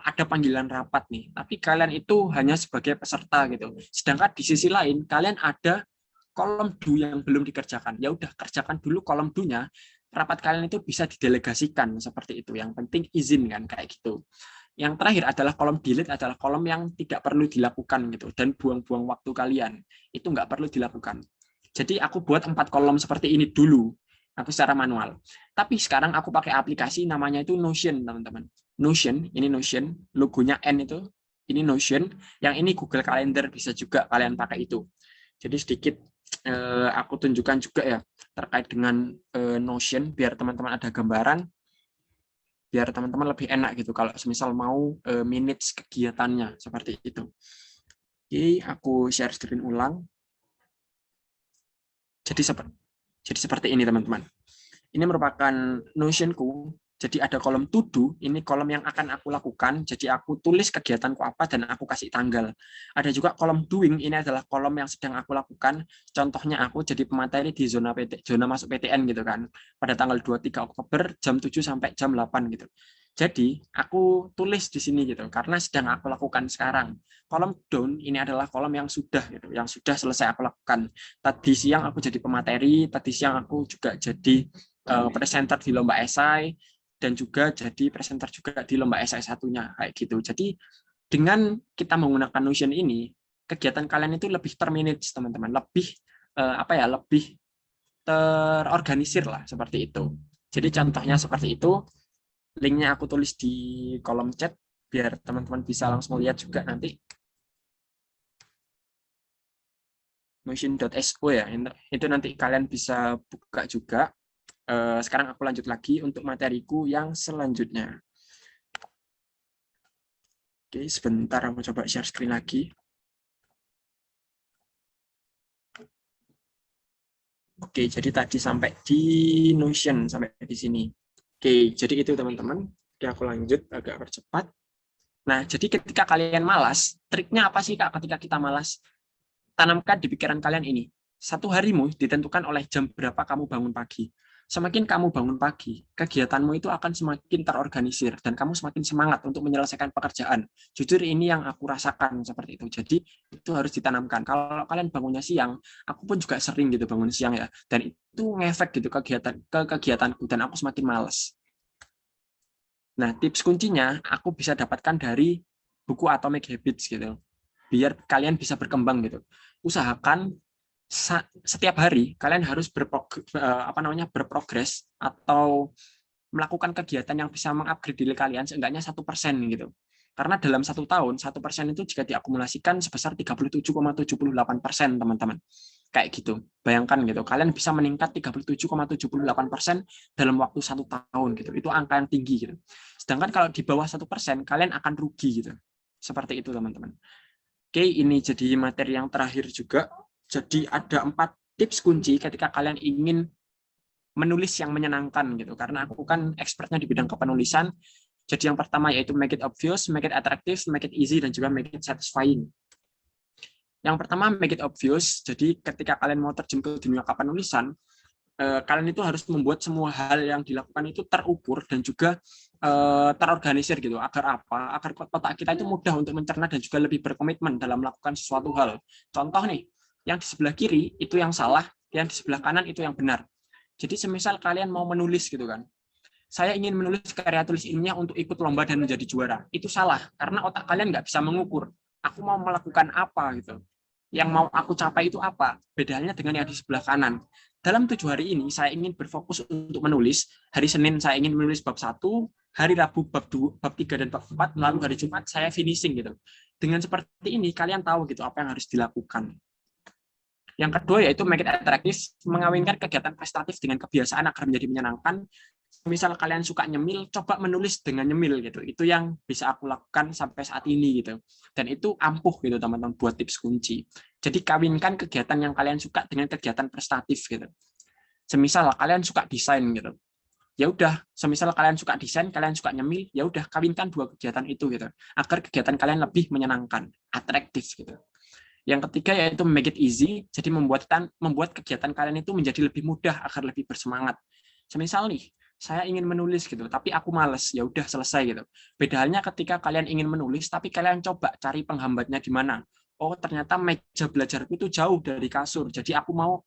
ada panggilan rapat nih, tapi kalian itu hanya sebagai peserta gitu. Sedangkan di sisi lain, kalian ada kolom do yang belum dikerjakan, ya udah kerjakan dulu kolom do-nya, rapat kalian itu bisa didelegasikan seperti itu. Yang penting izin kan kayak gitu. Yang terakhir adalah kolom delete, adalah kolom yang tidak perlu dilakukan gitu dan buang-buang waktu kalian. Itu nggak perlu dilakukan. Jadi aku buat 4 kolom seperti ini dulu, aku secara manual. Tapi sekarang aku pakai aplikasi namanya itu Notion, teman-teman. Notion, ini Notion, logonya N itu, ini Notion, yang ini Google Calendar, bisa juga kalian pakai itu. Jadi sedikit aku tunjukkan juga ya terkait dengan Notion biar teman-teman ada gambaran, biar teman-teman lebih enak gitu kalau semisal mau manage kegiatannya seperti itu. Oke, aku share screen ulang. Jadi seperti ini teman-teman. Ini merupakan Notion-ku. Jadi ada kolom to do, ini kolom yang akan aku lakukan. Jadi aku tulis kegiatanku apa dan aku kasih tanggal. Ada juga kolom doing, ini adalah kolom yang sedang aku lakukan. Contohnya aku jadi pemateri di zona masuk PTN gitu kan. Pada tanggal 23 Oktober jam 7 sampai jam 8 gitu. Jadi aku tulis di sini gitu karena sedang aku lakukan sekarang. Kolom down ini adalah kolom yang sudah gitu, yang sudah selesai aku lakukan. Tadi siang aku jadi pemateri, tadi siang aku juga jadi presenter di lomba esai, dan juga jadi presenter juga di lomba esai satunya kayak gitu. Jadi dengan kita menggunakan Notion ini, kegiatan kalian itu lebih termanage teman-teman, lebih lebih terorganisir lah seperti itu. Jadi contohnya seperti itu. Linknya aku tulis di kolom chat biar teman-teman bisa langsung lihat juga nanti. Notion.so ya, itu nanti kalian bisa buka juga. Sekarang aku lanjut lagi untuk materiku yang selanjutnya. Oke, sebentar aku coba share screen lagi. Oke, jadi tadi sampai di Notion, sampai di sini. Oke, jadi itu teman-teman. Oke, aku lanjut agak percepat. Nah, jadi ketika kalian malas, triknya apa sih Kak ketika kita malas? Tanamkan di pikiran kalian ini. Satu harimu ditentukan oleh jam berapa kamu bangun pagi. Semakin kamu bangun pagi, kegiatanmu itu akan semakin terorganisir dan kamu semakin semangat untuk menyelesaikan pekerjaan. Jujur ini yang aku rasakan seperti itu. Jadi itu harus ditanamkan. Kalau kalian bangunnya siang, aku pun juga sering gitu bangun siang ya. Dan itu ngefek gitu kegiatanku dan aku semakin malas. Nah, tips kuncinya aku bisa dapatkan dari buku Atomic Habits gitu. Biar kalian bisa berkembang gitu. Usahakan setiap hari kalian harus berprogres atau melakukan kegiatan yang bisa mengupgrade diri kalian seenggaknya 1% gitu. Karena dalam 1 tahun 1% itu jika diakumulasikan sebesar 37,78% teman-teman. Kayak gitu. Bayangkan gitu. Kalian bisa meningkat 37,78% dalam waktu 1 tahun gitu. Itu angka yang tinggi gitu. Sedangkan kalau di bawah 1% kalian akan rugi gitu. Seperti itu teman-teman. Oke, ini jadi materi yang terakhir juga. Jadi ada 4 tips kunci ketika kalian ingin menulis yang menyenangkan gitu. Karena aku kan expertnya di bidang kepenulisan. Jadi yang pertama yaitu make it obvious, make it attractive, make it easy, dan juga make it satisfying. Yang pertama make it obvious. Jadi ketika kalian mau terjun ke dunia kepenulisan, kalian itu harus membuat semua hal yang dilakukan itu terukur dan juga terorganisir gitu. Agar apa? Agar otak kita itu mudah untuk mencerna dan juga lebih berkomitmen dalam melakukan sesuatu hal. Contoh nih, yang di sebelah kiri itu yang salah, yang di sebelah kanan itu yang benar. Jadi semisal kalian mau menulis gitu kan, saya ingin menulis karya tulis ilmiah untuk ikut lomba dan menjadi juara. Itu salah, karena otak kalian nggak bisa mengukur. Aku mau melakukan apa gitu. yang mau aku capai itu apa? Bedanya dengan yang di sebelah kanan. Dalam 7 hari ini, saya ingin berfokus untuk menulis. Hari Senin saya ingin menulis bab 1, hari Rabu bab 2, bab 3 dan bab 4, lalu hari Jumat saya finishing gitu. Dengan seperti ini, kalian tahu gitu apa yang harus dilakukan. Yang kedua yaitu make it attractive, mengawinkan kegiatan prestatif dengan kebiasaan agar menjadi menyenangkan. Misal kalian suka nyemil, coba menulis dengan nyemil gitu. Itu yang bisa aku lakukan sampai saat ini gitu. Dan itu ampuh gitu teman-teman buat tips kunci. Jadi kawinkan kegiatan yang kalian suka dengan kegiatan prestatif gitu. Semisal kalian suka desain gitu. Ya udah, semisal kalian suka desain, kalian suka nyemil, ya udah kawinkan dua kegiatan itu gitu. Agar kegiatan kalian lebih menyenangkan, atraktif gitu. Yang ketiga yaitu make it easy, jadi membuat kegiatan kalian itu menjadi lebih mudah agar lebih bersemangat. Semisal nih, saya ingin menulis gitu, tapi aku males, ya udah selesai gitu. Beda halnya ketika kalian ingin menulis, tapi kalian coba cari penghambatnya di mana. Oh ternyata meja belajarku itu jauh dari kasur, jadi aku mau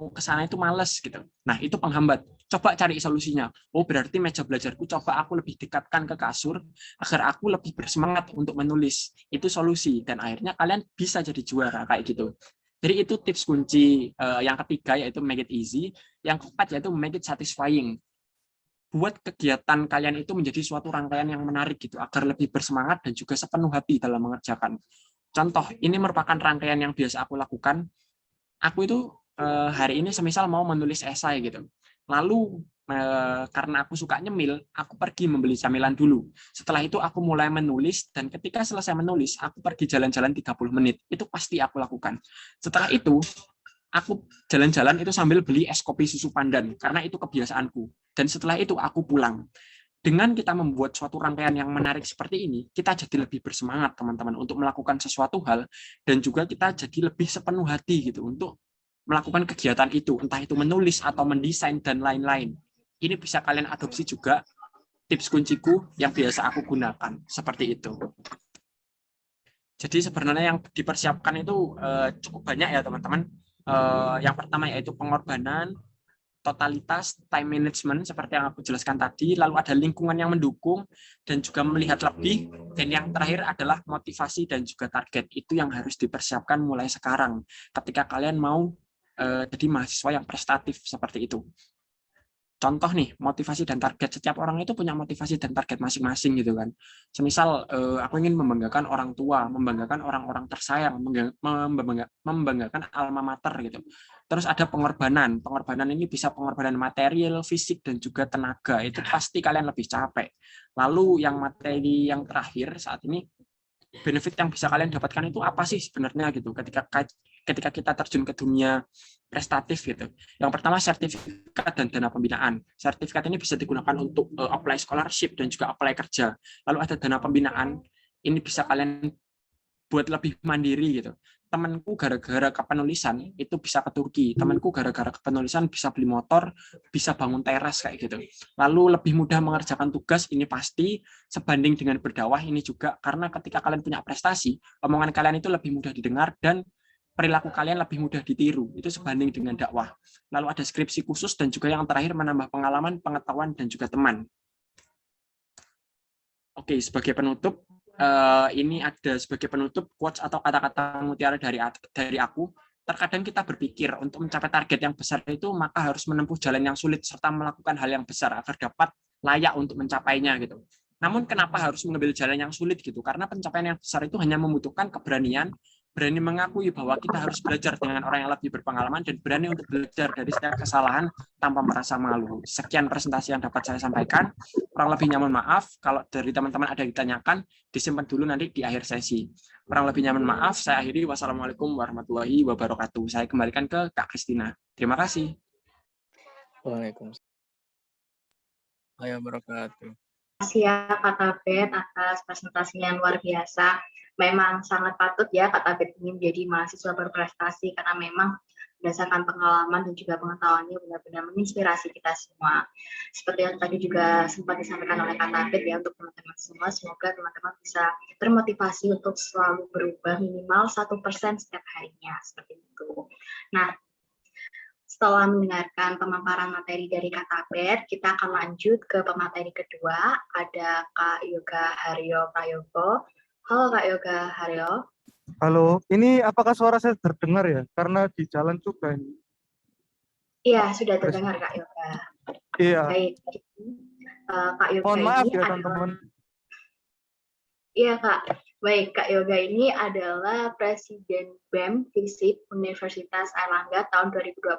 ke sana itu males gitu. Nah itu penghambat. Coba cari solusinya. Oh berarti meja belajarku coba aku lebih dekatkan ke kasur agar aku lebih bersemangat untuk menulis. Itu solusi dan akhirnya kalian bisa jadi juara kayak gitu. Jadi itu tips kunci yang ketiga yaitu make it easy. Yang keempat yaitu make it satisfying. Buat kegiatan kalian itu menjadi suatu rangkaian yang menarik gitu agar lebih bersemangat dan juga sepenuh hati dalam mengerjakan. Contoh, ini merupakan rangkaian yang biasa aku lakukan. Aku itu hari ini semisal mau menulis esai gitu. Lalu karena aku suka nyemil, aku pergi membeli camilan dulu. Setelah itu aku mulai menulis dan ketika selesai menulis, aku pergi jalan-jalan 30 menit. Itu pasti aku lakukan. Setelah itu, aku jalan-jalan itu sambil beli es kopi susu pandan karena itu kebiasaanku. Dan setelah itu aku pulang. Dengan kita membuat suatu rangkaian yang menarik seperti ini, kita jadi lebih bersemangat teman-teman untuk melakukan sesuatu hal dan juga kita jadi lebih sepenuh hati gitu untuk melakukan kegiatan itu, entah itu menulis atau mendesain dan lain-lain. Ini bisa kalian adopsi juga tips kunciku yang biasa aku gunakan seperti itu. Jadi sebenarnya yang dipersiapkan itu cukup banyak ya teman-teman. Yang pertama yaitu pengorbanan, totalitas, time management seperti yang aku jelaskan tadi, lalu ada lingkungan yang mendukung dan juga melihat lebih, dan yang terakhir adalah motivasi dan juga target. Itu yang harus dipersiapkan mulai sekarang ketika kalian mau jadi mahasiswa yang prestatif seperti itu. Contoh nih, motivasi dan target. Setiap orang itu punya motivasi dan target masing-masing gitu kan. Semisal aku ingin membanggakan orang tua, membanggakan orang-orang tersayang, membanggakan alma mater gitu. Terus ada pengorbanan. Pengorbanan ini bisa pengorbanan material, fisik, dan juga tenaga. Itu pasti kalian lebih capek. Lalu yang materi yang terakhir saat ini, benefit yang bisa kalian dapatkan itu apa sih sebenarnya gitu ketika kita terjun ke dunia prestatif gitu. Yang pertama sertifikat dan dana pembinaan. Sertifikat ini bisa digunakan untuk apply scholarship dan juga apply kerja. Lalu ada dana pembinaan, ini bisa kalian buat lebih mandiri gitu. Temanku gara-gara kepenulisan itu bisa ke Turki. Temanku gara-gara kepenulisan bisa beli motor, bisa bangun teras kayak gitu. Lalu lebih mudah mengerjakan tugas, ini pasti sebanding dengan berdakwah ini juga karena ketika kalian punya prestasi, omongan kalian itu lebih mudah didengar dan perilaku kalian lebih mudah ditiru. Itu sebanding dengan dakwah. Lalu ada skripsi khusus dan juga yang terakhir menambah pengalaman, pengetahuan dan juga teman. Oke, sebagai penutup ini ada sebagai penutup quotes atau kata-kata mutiara dari aku. Terkadang kita berpikir untuk mencapai target yang besar itu maka harus menempuh jalan yang sulit serta melakukan hal yang besar agar dapat layak untuk mencapainya gitu. Namun kenapa harus mengambil jalan yang sulit gitu? Karena pencapaian yang besar itu hanya membutuhkan keberanian, berani mengakui bahwa kita harus belajar dengan orang yang lebih berpengalaman dan berani untuk belajar dari setiap kesalahan tanpa merasa malu. Sekian presentasi yang dapat saya sampaikan. Kurang lebihnya mohon maaf. Kalau dari teman-teman ada yang ditanyakan, disimpan dulu nanti di akhir sesi. Kurang lebihnya mohon maaf. Saya akhiri. Wassalamualaikum warahmatullahi wabarakatuh. Saya kembalikan ke Kak Kristina. Terima kasih. Waalaikumsalam wabarakatuh. Terima kasih ya Kak Tabet atas presentasinya yang luar biasa. Memang sangat patut ya Kak Tabet ini menjadi mahasiswa berprestasi karena memang berdasarkan pengalaman dan juga pengetahuannya benar-benar menginspirasi kita semua. Seperti yang tadi juga sempat disampaikan oleh Kak Tabet ya untuk teman-teman semua, semoga teman-teman bisa termotivasi untuk selalu berubah minimal 1% setiap harinya seperti itu. Nah, setelah mendengarkan pemaparan materi dari Kak Tabet, kita akan lanjut ke pemateri kedua, ada Kak Yoga Haryo Prayogo. Halo Kak Yoga Haryo. Halo, ini apakah suara saya terdengar ya? Karena di jalan juga ini. Iya, sudah terdengar Kak Yoga. Iya. Baik. Kak Yoga Mohon maaf ini ya adalah teman-teman. Iya Kak, baik Kak Yoga ini adalah Presiden BEM FISIP Universitas Airlangga tahun 2021.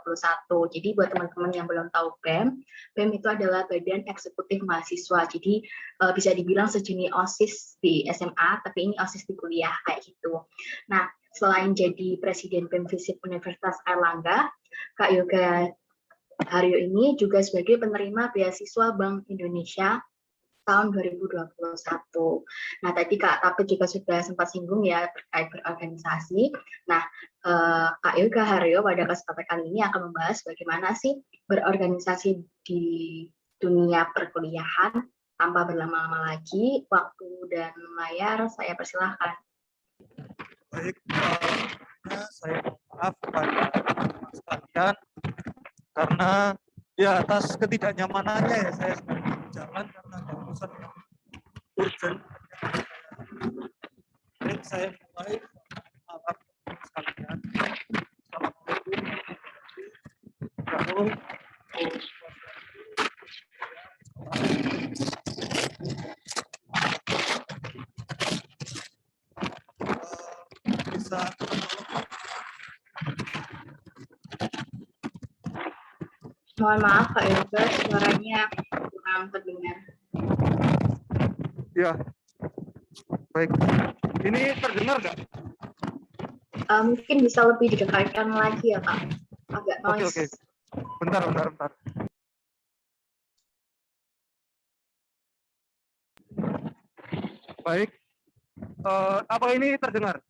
Jadi buat teman-teman yang belum tahu BEM, BEM itu adalah Badan Eksekutif Mahasiswa. Jadi bisa dibilang sejenis OSIS di SMA, tapi ini OSIS di kuliah kayak gitu. Nah, selain jadi Presiden BEM FISIP Universitas Airlangga, Kak Yoga Haryo ini juga sebagai penerima beasiswa Bank Indonesia tahun 2021. Nah, tadi Kak Tapi juga sudah sempat singgung ya terkait berorganisasi. Nah, Kak Yoga Haryo pada kesempatan kali ini akan membahas bagaimana sih berorganisasi di dunia perkuliahan. Tanpa berlama-lama lagi, waktu dan layar saya persilahkan. Baik, saya maaf kepada sekalian karena ya atas ketidaknyamanannya ya saya sedang di jalan karena ada urusan yang urgent. Baik, saya mulai maaf sekalian. Assalamualaikum. Bisa Mohon maaf Kak Yoga, suaranya kurang terdengar. ya. Baik. Ini terdengar nggak? Mungkin bisa lebih didekatkan lagi ya Kak. Agak noise. Oke. Bentar. Baik. Apa ini terdengar?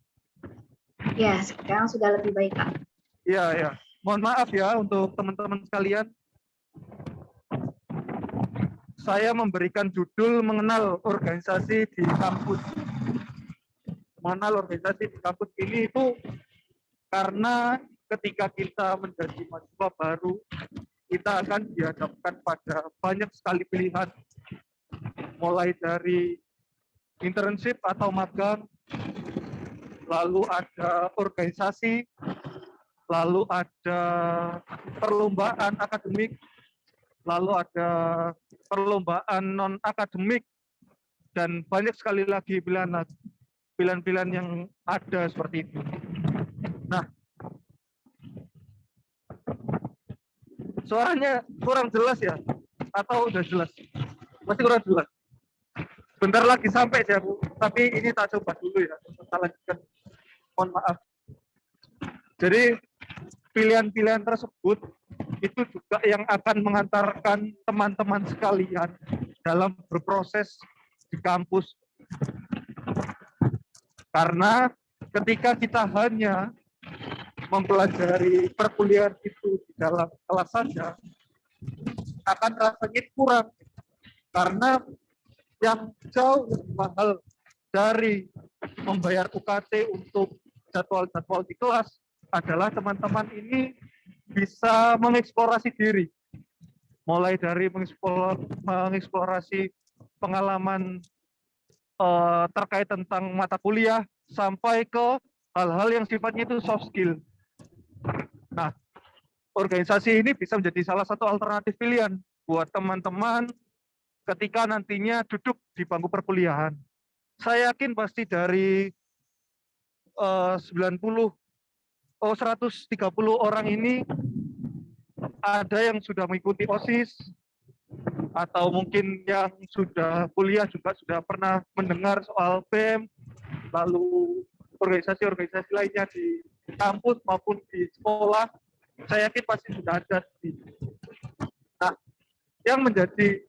Ya, sekarang sudah lebih baik Kak. Iya. Mohon maaf ya untuk teman-teman sekalian. Saya memberikan judul mengenal organisasi di kampus. Mengenal organisasi di kampus ini itu karena ketika kita menjadi mahasiswa baru, kita akan dihadapkan pada banyak sekali pilihan. Mulai dari internship atau magang, lalu ada organisasi, lalu ada perlombaan akademik, lalu ada perlombaan non-akademik, dan banyak sekali lagi pilihan-pilihan yang ada seperti itu. Nah, suaranya kurang jelas ya? Atau udah jelas? Masih kurang jelas? Bentar lagi sampai ya Bu, tapi ini tak coba dulu ya. Kita lanjutkan. Mohon maaf. Jadi pilihan-pilihan tersebut itu juga yang akan mengantarkan teman-teman sekalian dalam berproses di kampus. Karena ketika kita hanya mempelajari perkuliahan itu di dalam kelas saja, akan rasanya kurang. Karena yang jauh lebih mahal dari membayar UKT untuk jadwal-jadwal di kelas adalah teman-teman ini bisa mengeksplorasi diri. Mulai dari mengeksplorasi pengalaman terkait tentang mata kuliah sampai ke hal-hal yang sifatnya itu soft skill. Nah, organisasi ini bisa menjadi salah satu alternatif pilihan buat teman-teman ketika nantinya duduk di bangku perkuliahan. Saya yakin pasti dari 130 orang ini ada yang sudah mengikuti OSIS, atau mungkin yang sudah kuliah juga sudah pernah mendengar soal BEM, lalu organisasi-organisasi lainnya di kampus maupun di sekolah. Saya yakin pasti sudah ada. Nah, yang menjadi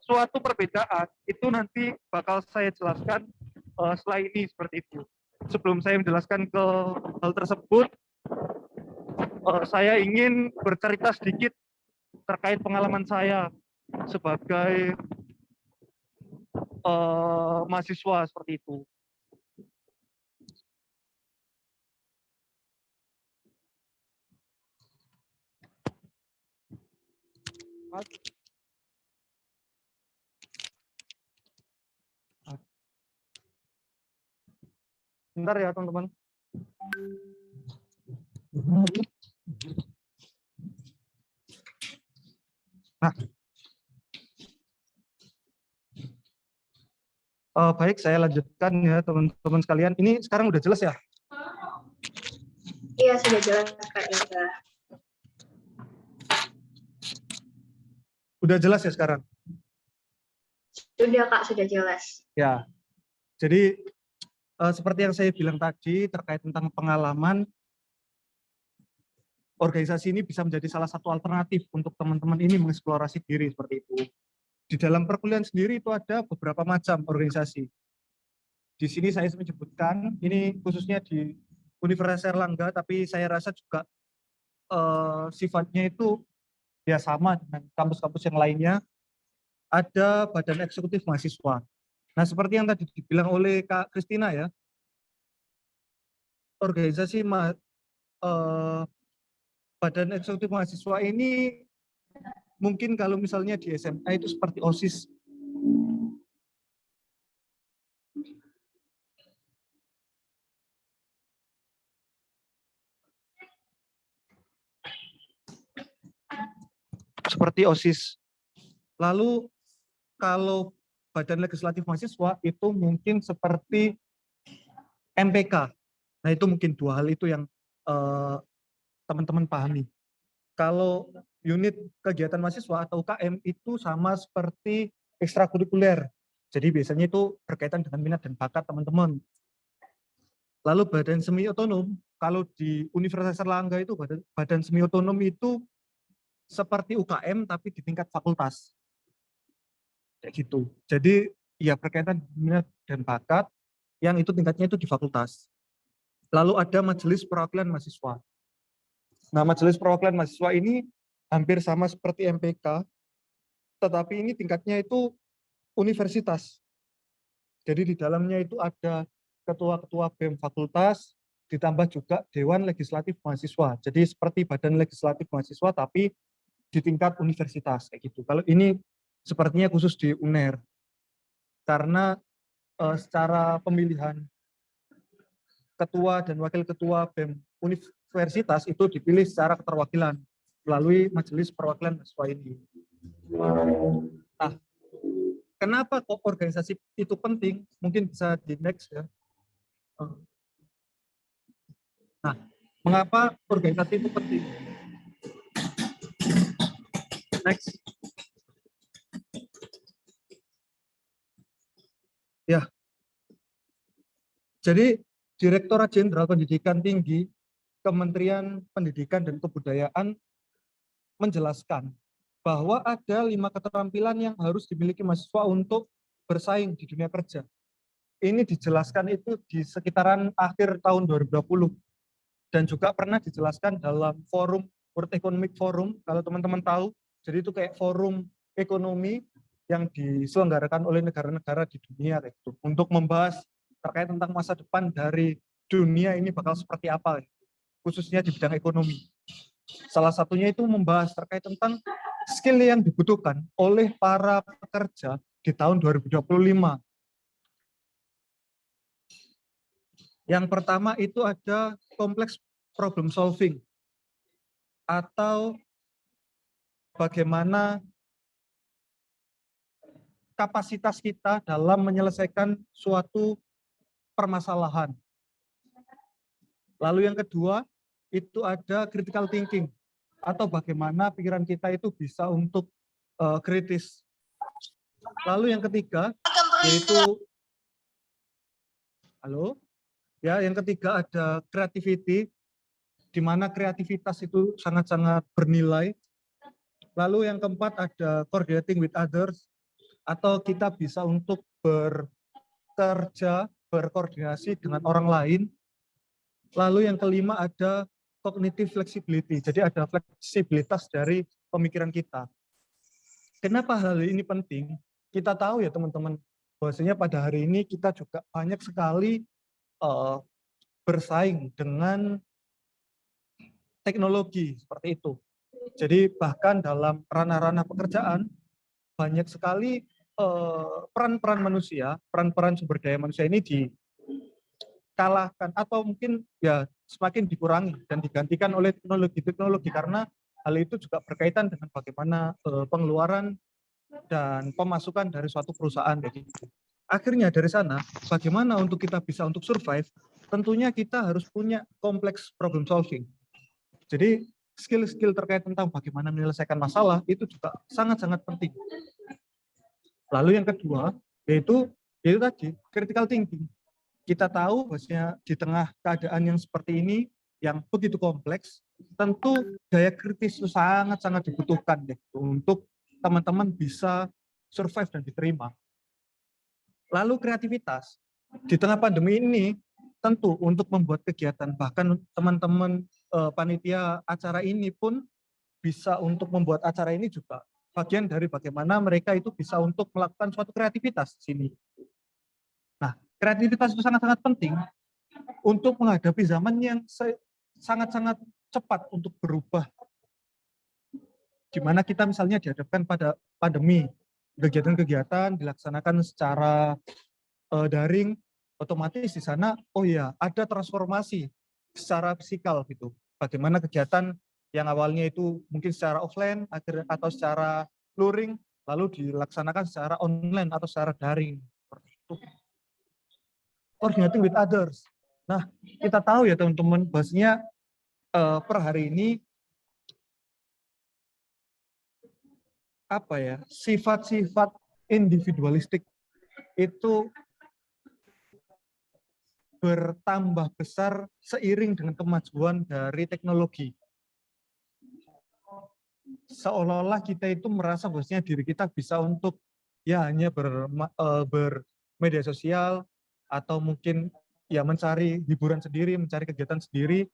suatu perbedaan itu nanti bakal saya jelaskan setelah ini seperti itu. Sebelum saya menjelaskan ke hal tersebut, saya ingin bercerita sedikit terkait pengalaman saya sebagai mahasiswa seperti itu. Bentar ya teman-teman. Nah, baik, saya lanjutkan ya teman-teman sekalian. Ini sekarang udah jelas ya? Iya, sudah jelas Kak Indra. Udah jelas ya sekarang? Sudah Kak, sudah jelas. Ya, jadi seperti yang saya bilang tadi terkait tentang pengalaman, organisasi ini bisa menjadi salah satu alternatif untuk teman-teman ini mengeksplorasi diri seperti itu. Di dalam perkuliahan sendiri itu ada beberapa macam organisasi. Di sini saya menyebutkan, ini khususnya di Universitas Airlangga, tapi saya rasa juga sifatnya itu ya sama dengan kampus-kampus yang lainnya. Ada Badan Eksekutif Mahasiswa. Nah, seperti yang tadi dibilang oleh Kak Kristina ya, organisasi Badan Eksekutif Mahasiswa ini mungkin kalau misalnya di SMA itu seperti OSIS. Seperti OSIS. Lalu kalau Badan Legislatif Mahasiswa itu mungkin seperti MPK. Nah, itu mungkin dua hal itu yang teman-teman pahami. Kalau unit kegiatan mahasiswa atau UKM itu sama seperti ekstrakurikuler. Jadi biasanya itu berkaitan dengan minat dan bakat teman-teman. Lalu badan semi otonom, kalau di Universitas Airlangga itu badan semi otonom itu seperti UKM tapi di tingkat fakultas. Kayak gitu. Jadi ya berkaitan minat dan bakat yang itu tingkatnya itu di fakultas. Lalu ada Majelis Perwakilan Mahasiswa. Nah, Majelis Perwakilan Mahasiswa ini hampir sama seperti MPK, tetapi ini tingkatnya itu universitas. Jadi di dalamnya itu ada ketua-ketua BEM fakultas, ditambah juga Dewan Legislatif Mahasiswa. Jadi seperti Badan Legislatif Mahasiswa, tapi di tingkat universitas kayak gitu. Kalau ini sepertinya khusus di UNER, karena secara pemilihan ketua dan wakil ketua BEM universitas itu dipilih secara keterwakilan melalui Majelis Perwakilan Mahasiswa ini. Nah, kenapa kok organisasi itu penting? Mungkin bisa di next ya. Nah, mengapa organisasi itu penting? Next. Ya. Jadi Direktorat Jenderal Pendidikan Tinggi Kementerian Pendidikan dan Kebudayaan menjelaskan bahwa ada 5 keterampilan yang harus dimiliki mahasiswa untuk bersaing di dunia kerja. Ini dijelaskan itu di sekitaran akhir tahun 2020 dan juga pernah dijelaskan dalam forum World Economic Forum, kalau teman-teman tahu. Jadi itu kayak forum ekonomi yang diselenggarakan oleh negara-negara di dunia itu untuk membahas terkait tentang masa depan dari dunia ini bakal seperti apa, khususnya di bidang ekonomi. Salah satunya itu membahas terkait tentang skill yang dibutuhkan oleh para pekerja di tahun 2025. Yang pertama itu ada complex problem solving, atau bagaimana kapasitas kita dalam menyelesaikan suatu permasalahan. Lalu yang kedua, itu ada critical thinking, atau bagaimana pikiran kita itu bisa untuk kritis. Lalu yang ketiga, yaitu, yang ketiga ada creativity, di mana kreativitas itu sangat-sangat bernilai. Lalu yang keempat ada coordinating with others, atau kita bisa untuk bekerja, berkoordinasi dengan orang lain. Lalu yang kelima ada cognitive flexibility, jadi ada fleksibilitas dari pemikiran kita. Kenapa hal ini penting? Kita tahu ya teman-teman, bahwasanya pada hari ini kita juga banyak sekali bersaing dengan teknologi seperti itu. Jadi bahkan dalam ranah-ranah pekerjaan, banyak sekali peran-peran manusia, peran-peran sumber daya manusia ini kalahkan atau mungkin ya semakin dikurangi dan digantikan oleh teknologi karena hal itu juga berkaitan dengan bagaimana pengeluaran dan pemasukan dari suatu perusahaan. Jadi akhirnya dari sana bagaimana untuk kita bisa untuk survive, tentunya kita harus punya kompleks problem solving. Jadi skill-skill terkait tentang bagaimana menyelesaikan masalah itu juga sangat-sangat penting. Lalu yang kedua yaitu tadi critical thinking. Kita tahu bahwasanya di tengah keadaan yang seperti ini yang begitu kompleks, tentu daya kritis itu sangat-sangat dibutuhkan gitu, untuk teman-teman bisa survive dan diterima. Lalu kreativitas. Di tengah pandemi ini tentu untuk membuat kegiatan, bahkan teman-teman panitia acara ini pun bisa untuk membuat acara ini juga bagian dari bagaimana mereka itu bisa untuk melakukan suatu kreativitas di sini. Nah, kreativitas itu sangat-sangat penting untuk menghadapi zaman yang sangat-sangat cepat untuk berubah. Di mana kita misalnya dihadapkan pada pandemi, kegiatan-kegiatan dilaksanakan secara daring, otomatis di sana, oh ya, ada transformasi secara fisikal gitu. Bagaimana kegiatan yang awalnya itu mungkin secara offline atau secara luring, lalu dilaksanakan secara online atau secara daring. Seperti itu. Coordinating with others. Nah, kita tahu ya teman-teman, bahwasanya per hari ini apa ya, sifat-sifat individualistik itu bertambah besar seiring dengan kemajuan dari teknologi. Seolah-olah kita itu merasa bahwasanya diri kita bisa untuk ya hanya bermedia sosial atau mungkin ya mencari hiburan sendiri, mencari kegiatan sendiri.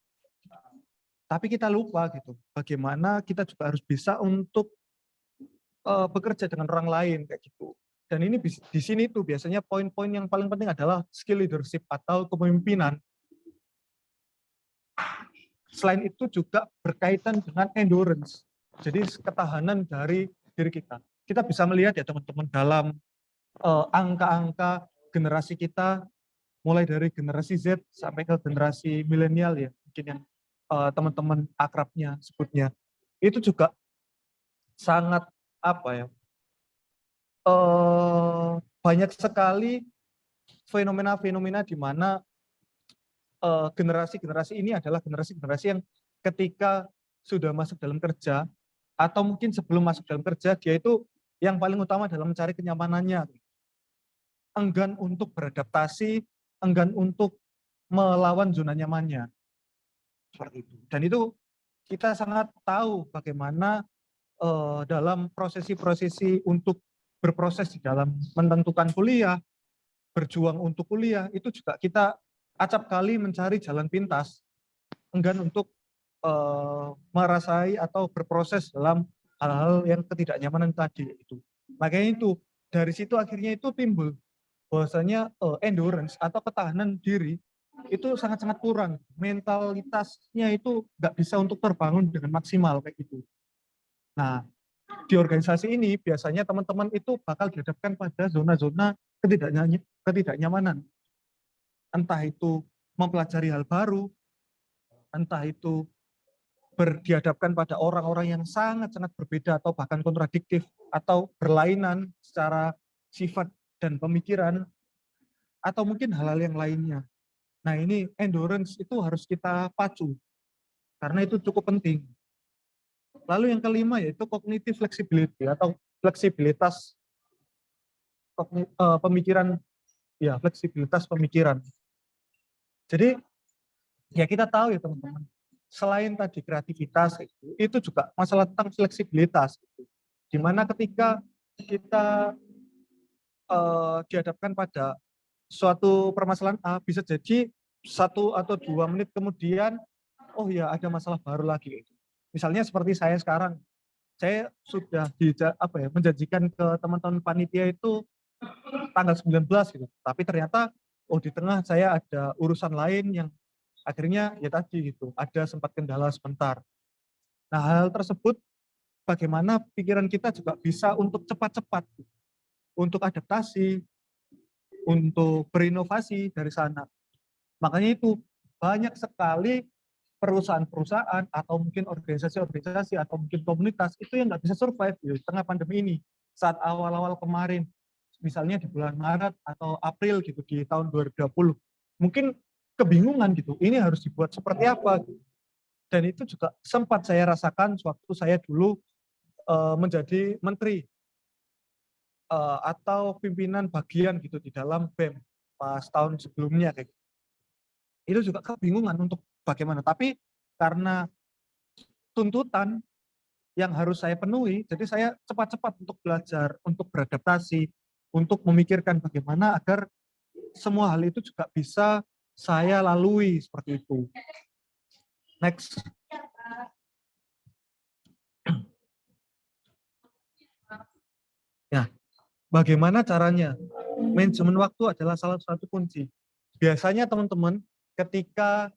Tapi kita lupa gitu, bagaimana kita juga harus bisa untuk bekerja dengan orang lain kayak gitu. Dan ini di sini tuh biasanya poin-poin yang paling penting adalah skill leadership atau kepemimpinan. Selain itu juga berkaitan dengan endurance. Jadi ketahanan dari diri kita. Kita bisa melihat ya teman-teman dalam angka-angka generasi kita, mulai dari generasi Z sampai ke generasi milenial ya, mungkin yang teman-teman akrabnya sebutnya. Itu juga sangat apa ya, banyak sekali fenomena-fenomena di mana generasi-generasi ini adalah generasi-generasi yang ketika sudah masuk dalam kerja atau mungkin sebelum masuk dalam kerja, dia itu yang paling utama dalam mencari kenyamanannya, enggan untuk beradaptasi, enggan untuk melawan zona nyamannya, seperti itu. Dan itu kita sangat tahu bagaimana dalam prosesi-prosesi untuk berproses di dalam menentukan kuliah, berjuang untuk kuliah, itu juga kita acap kali mencari jalan pintas, enggan untuk merasai atau berproses dalam hal-hal yang ketidaknyamanan tadi itu. Makanya itu dari situ akhirnya itu timbul bahwasanya endurance atau ketahanan diri itu sangat-sangat kurang, mentalitasnya itu nggak bisa untuk terbangun dengan maksimal kayak gitu. Nah, di organisasi ini biasanya teman-teman itu bakal dihadapkan pada zona-zona ketidaknyamanan. Entah itu mempelajari hal baru, entah itu dihadapkan pada orang-orang yang sangat-sangat berbeda atau bahkan kontradiktif atau berlainan secara sifat dan pemikiran, atau mungkin hal-hal yang lainnya. Nah, ini endurance itu harus kita pacu, karena itu cukup penting. Lalu yang kelima yaitu cognitive flexibility atau fleksibilitas pemikiran, ya fleksibilitas pemikiran. Jadi ya kita tahu ya teman-teman, selain tadi kreativitas itu juga masalah tentang fleksibilitas, di mana ketika kita dihadapkan pada suatu permasalahan A, bisa jadi 1 atau 2 menit kemudian, oh ya ada masalah baru lagi. Misalnya seperti saya sekarang, saya sudah menjanjikan ke teman-teman panitia itu tanggal 19 gitu, tapi ternyata di tengah saya ada urusan lain yang akhirnya ya tadi gitu, ada sempat kendala sebentar. Nah, hal tersebut bagaimana pikiran kita juga bisa untuk cepat-cepat untuk adaptasi, untuk berinovasi dari sana. Makanya itu banyak sekali perusahaan-perusahaan atau mungkin organisasi-organisasi atau mungkin komunitas itu yang nggak bisa survive di tengah pandemi ini. Saat awal-awal kemarin, misalnya di bulan Maret atau April gitu di tahun 2020, mungkin kebingungan gitu, ini harus dibuat seperti apa gitu. Dan itu juga sempat saya rasakan sewaktu saya dulu menjadi menteri atau pimpinan bagian gitu di dalam BEM pas tahun sebelumnya kayak gitu. Itu juga kebingungan untuk bagaimana, tapi karena tuntutan yang harus saya penuhi, jadi saya cepat-cepat untuk belajar, untuk beradaptasi, untuk memikirkan bagaimana agar semua hal itu juga bisa saya lalui seperti itu. Next. Ya, bagaimana caranya? Manajemen waktu adalah salah satu kunci. Biasanya teman-teman ketika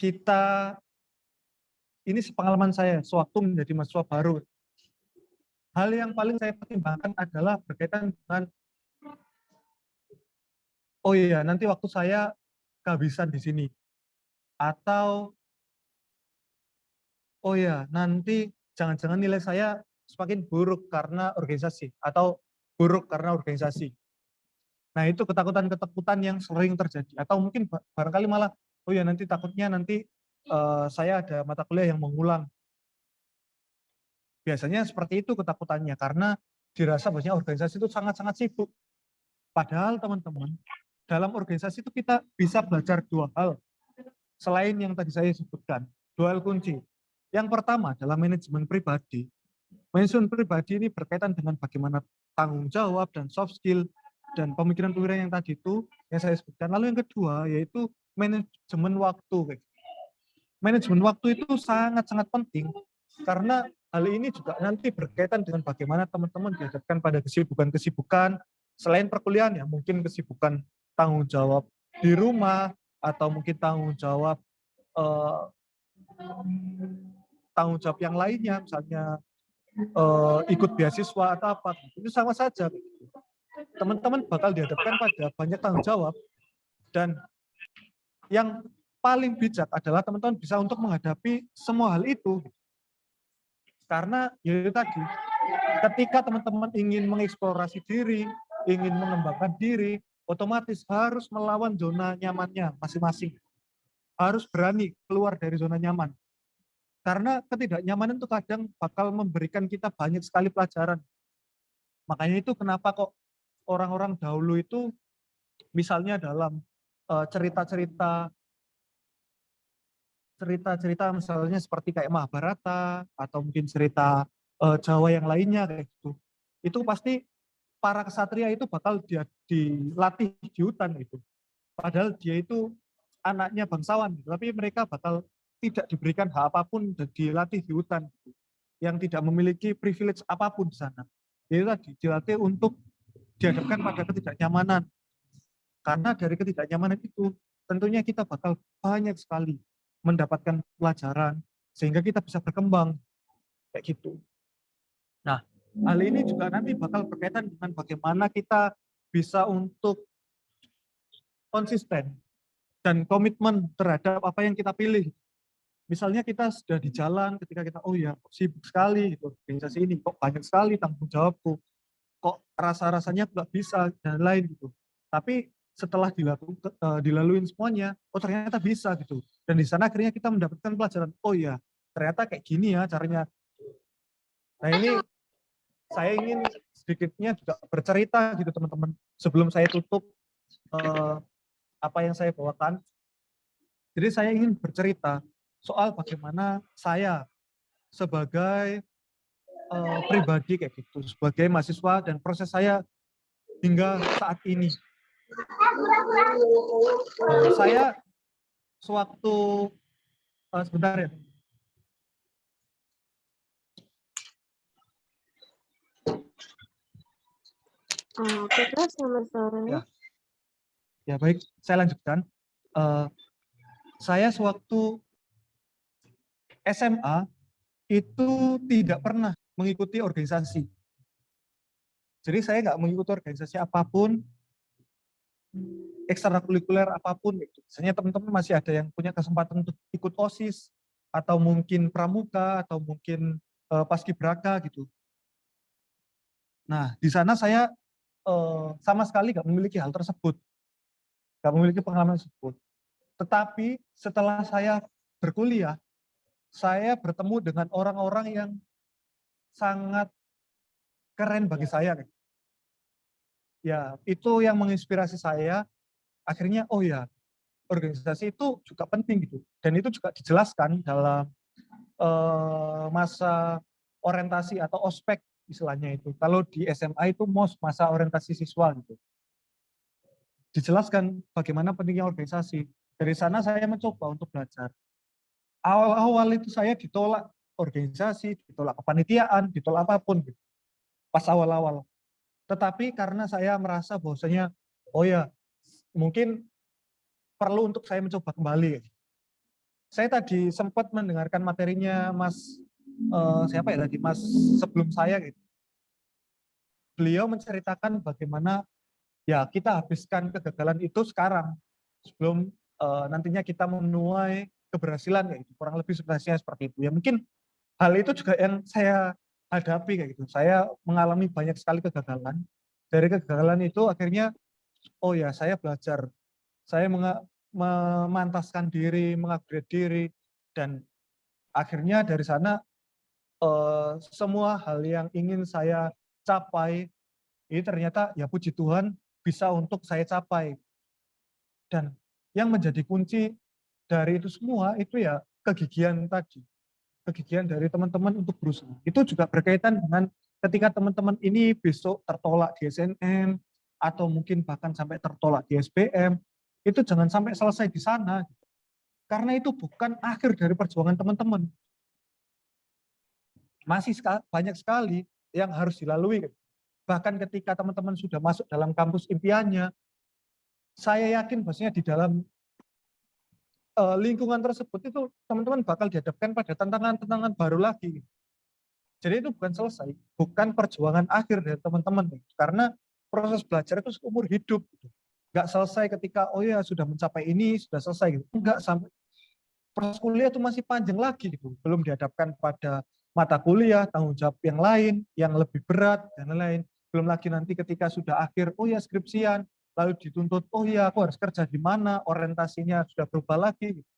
kita, ini sepengalaman saya sewaktu menjadi mahasiswa baru, hal yang paling saya pertimbangkan adalah berkaitan dengan, oh iya nanti waktu saya kehabisan di sini, atau oh ya nanti jangan-jangan nilai saya semakin buruk karena organisasi, atau buruk karena organisasi. Nah itu ketakutan-ketakutan yang sering terjadi, atau mungkin barangkali malah, oh ya nanti takutnya nanti saya ada mata kuliah yang mengulang. Biasanya seperti itu ketakutannya, karena dirasa bahwasanya organisasi itu sangat-sangat sibuk. Padahal teman-teman, dalam organisasi itu kita bisa belajar dua hal, selain yang tadi saya sebutkan, dua hal kunci. Yang pertama adalah manajemen pribadi. Manajemen pribadi ini berkaitan dengan bagaimana tanggung jawab dan soft skill dan pemikiran-pemikiran yang tadi itu yang saya sebutkan. Lalu yang kedua yaitu manajemen waktu. Manajemen waktu itu sangat-sangat penting karena hal ini juga nanti berkaitan dengan bagaimana teman-teman dihadapkan pada kesibukan-kesibukan selain perkuliahan, ya mungkin kesibukan tanggung jawab di rumah atau mungkin tanggung jawab yang lainnya, misalnya ikut beasiswa atau apa, itu sama saja. Teman-teman bakal dihadapkan pada banyak tanggung jawab, dan yang paling bijak adalah teman-teman bisa untuk menghadapi semua hal itu. Karena ya itu tadi, ketika teman-teman ingin mengeksplorasi diri, ingin mengembangkan diri, otomatis harus melawan zona nyamannya masing-masing. Harus berani keluar dari zona nyaman. Karena ketidaknyamanan itu kadang bakal memberikan kita banyak sekali pelajaran. Makanya itu kenapa kok orang-orang dahulu itu, misalnya dalam cerita-cerita misalnya seperti kayak Mahabharata, atau mungkin cerita Jawa yang lainnya kayak gitu. Itu pasti para kesatria itu bakal dilatih di hutan gitu. Padahal dia itu anaknya bangsawan, gitu. Tapi mereka bakal tidak diberikan hak apapun dan dilatih di hutan, gitu. Yang tidak memiliki privilege apapun di sana. Jadi tadi dilatih untuk dihadapkan pada ketidaknyamanan. Karena dari ketidaknyamanan itu tentunya kita bakal banyak sekali mendapatkan pelajaran sehingga kita bisa berkembang kayak gitu. Nah, hal ini juga nanti bakal berkaitan dengan bagaimana kita bisa untuk konsisten dan komitmen terhadap apa yang kita pilih. Misalnya kita sudah di jalan, ketika kita, oh ya sibuk sekali gitu, organisasi ini kok banyak sekali tanggung jawabku, kok rasa-rasanya nggak bisa dan lain gitu. Tapi setelah dilaluin semuanya, oh ternyata bisa gitu. Dan di sana akhirnya kita mendapatkan pelajaran, oh ya ternyata kayak gini ya caranya. Nah ini saya ingin sedikitnya juga bercerita gitu teman-teman, sebelum saya tutup apa yang saya bawakan. Jadi saya ingin bercerita soal bagaimana saya sebagai pribadi kayak gitu, sebagai mahasiswa dan proses saya hingga saat ini. Saya sewaktu sebentar ya. Oke, selamat sore. Ya baik, saya lanjutkan. Saya sewaktu SMA itu tidak pernah mengikuti organisasi. Jadi saya nggak mengikuti organisasi apapun. ekstrakurikuler apapun gitu. Misalnya teman-teman masih ada yang punya kesempatan untuk ikut OSIS atau mungkin pramuka atau mungkin paskibraka gitu. Nah, di sana saya sama sekali nggak memiliki hal tersebut, nggak memiliki pengalaman tersebut. Tetapi setelah saya berkuliah, saya bertemu dengan orang-orang yang sangat keren bagi saya. Ya, itu yang menginspirasi saya. Akhirnya, oh ya, organisasi itu juga penting gitu. Dan itu juga dijelaskan dalam masa orientasi atau ospek istilahnya itu. Kalau di SMA itu MOS, masa orientasi siswa gitu. Dijelaskan bagaimana pentingnya organisasi. Dari sana saya mencoba untuk belajar. Awal-awal itu saya ditolak organisasi, ditolak kepanitiaan, ditolak apapun gitu. Pas awal-awal. Tetapi karena saya merasa bahwasanya, oh ya, mungkin perlu untuk saya mencoba kembali. Saya tadi sempat mendengarkan materinya Mas siapa ya tadi, Mas sebelum saya gitu. Beliau menceritakan bagaimana ya kita habiskan kegagalan itu sekarang sebelum nantinya kita menuai keberhasilan kayak gitu. Kurang lebih sebenarnya seperti itu. Ya mungkin hal itu juga yang saya hadapi kayak gitu. Saya mengalami banyak sekali kegagalan. Dari kegagalan itu akhirnya oh ya saya belajar. Saya memantaskan diri, mengupgrade diri, dan akhirnya dari sana semua hal yang ingin saya capai ini ternyata ya puji Tuhan bisa untuk saya capai. Dan yang menjadi kunci dari itu semua itu ya kegigihan tadi. Kegigihan dari teman-teman untuk berusaha. Itu juga berkaitan dengan ketika teman-teman ini besok tertolak di SNM atau mungkin bahkan sampai tertolak di SBM, itu jangan sampai selesai di sana. Karena itu bukan akhir dari perjuangan teman-teman. Masih banyak sekali yang harus dilalui. Bahkan ketika teman-teman sudah masuk dalam kampus impiannya, saya yakin bahwasanya di dalam lingkungan tersebut itu teman-teman bakal dihadapkan pada tantangan-tantangan baru lagi. Jadi itu bukan selesai, bukan perjuangan akhir dari teman-teman. Karena proses belajar itu seumur hidup. Nggak selesai ketika, oh ya sudah mencapai ini, sudah selesai. Gitu. Enggak, sampai proses kuliah itu masih panjang lagi. Gitu. Belum dihadapkan pada mata kuliah, tanggung jawab yang lain, yang lebih berat, dan lain-lain. Belum lagi nanti ketika sudah akhir, oh ya skripsian, lalu dituntut, oh ya aku harus kerja di mana, orientasinya sudah berubah lagi. Gitu.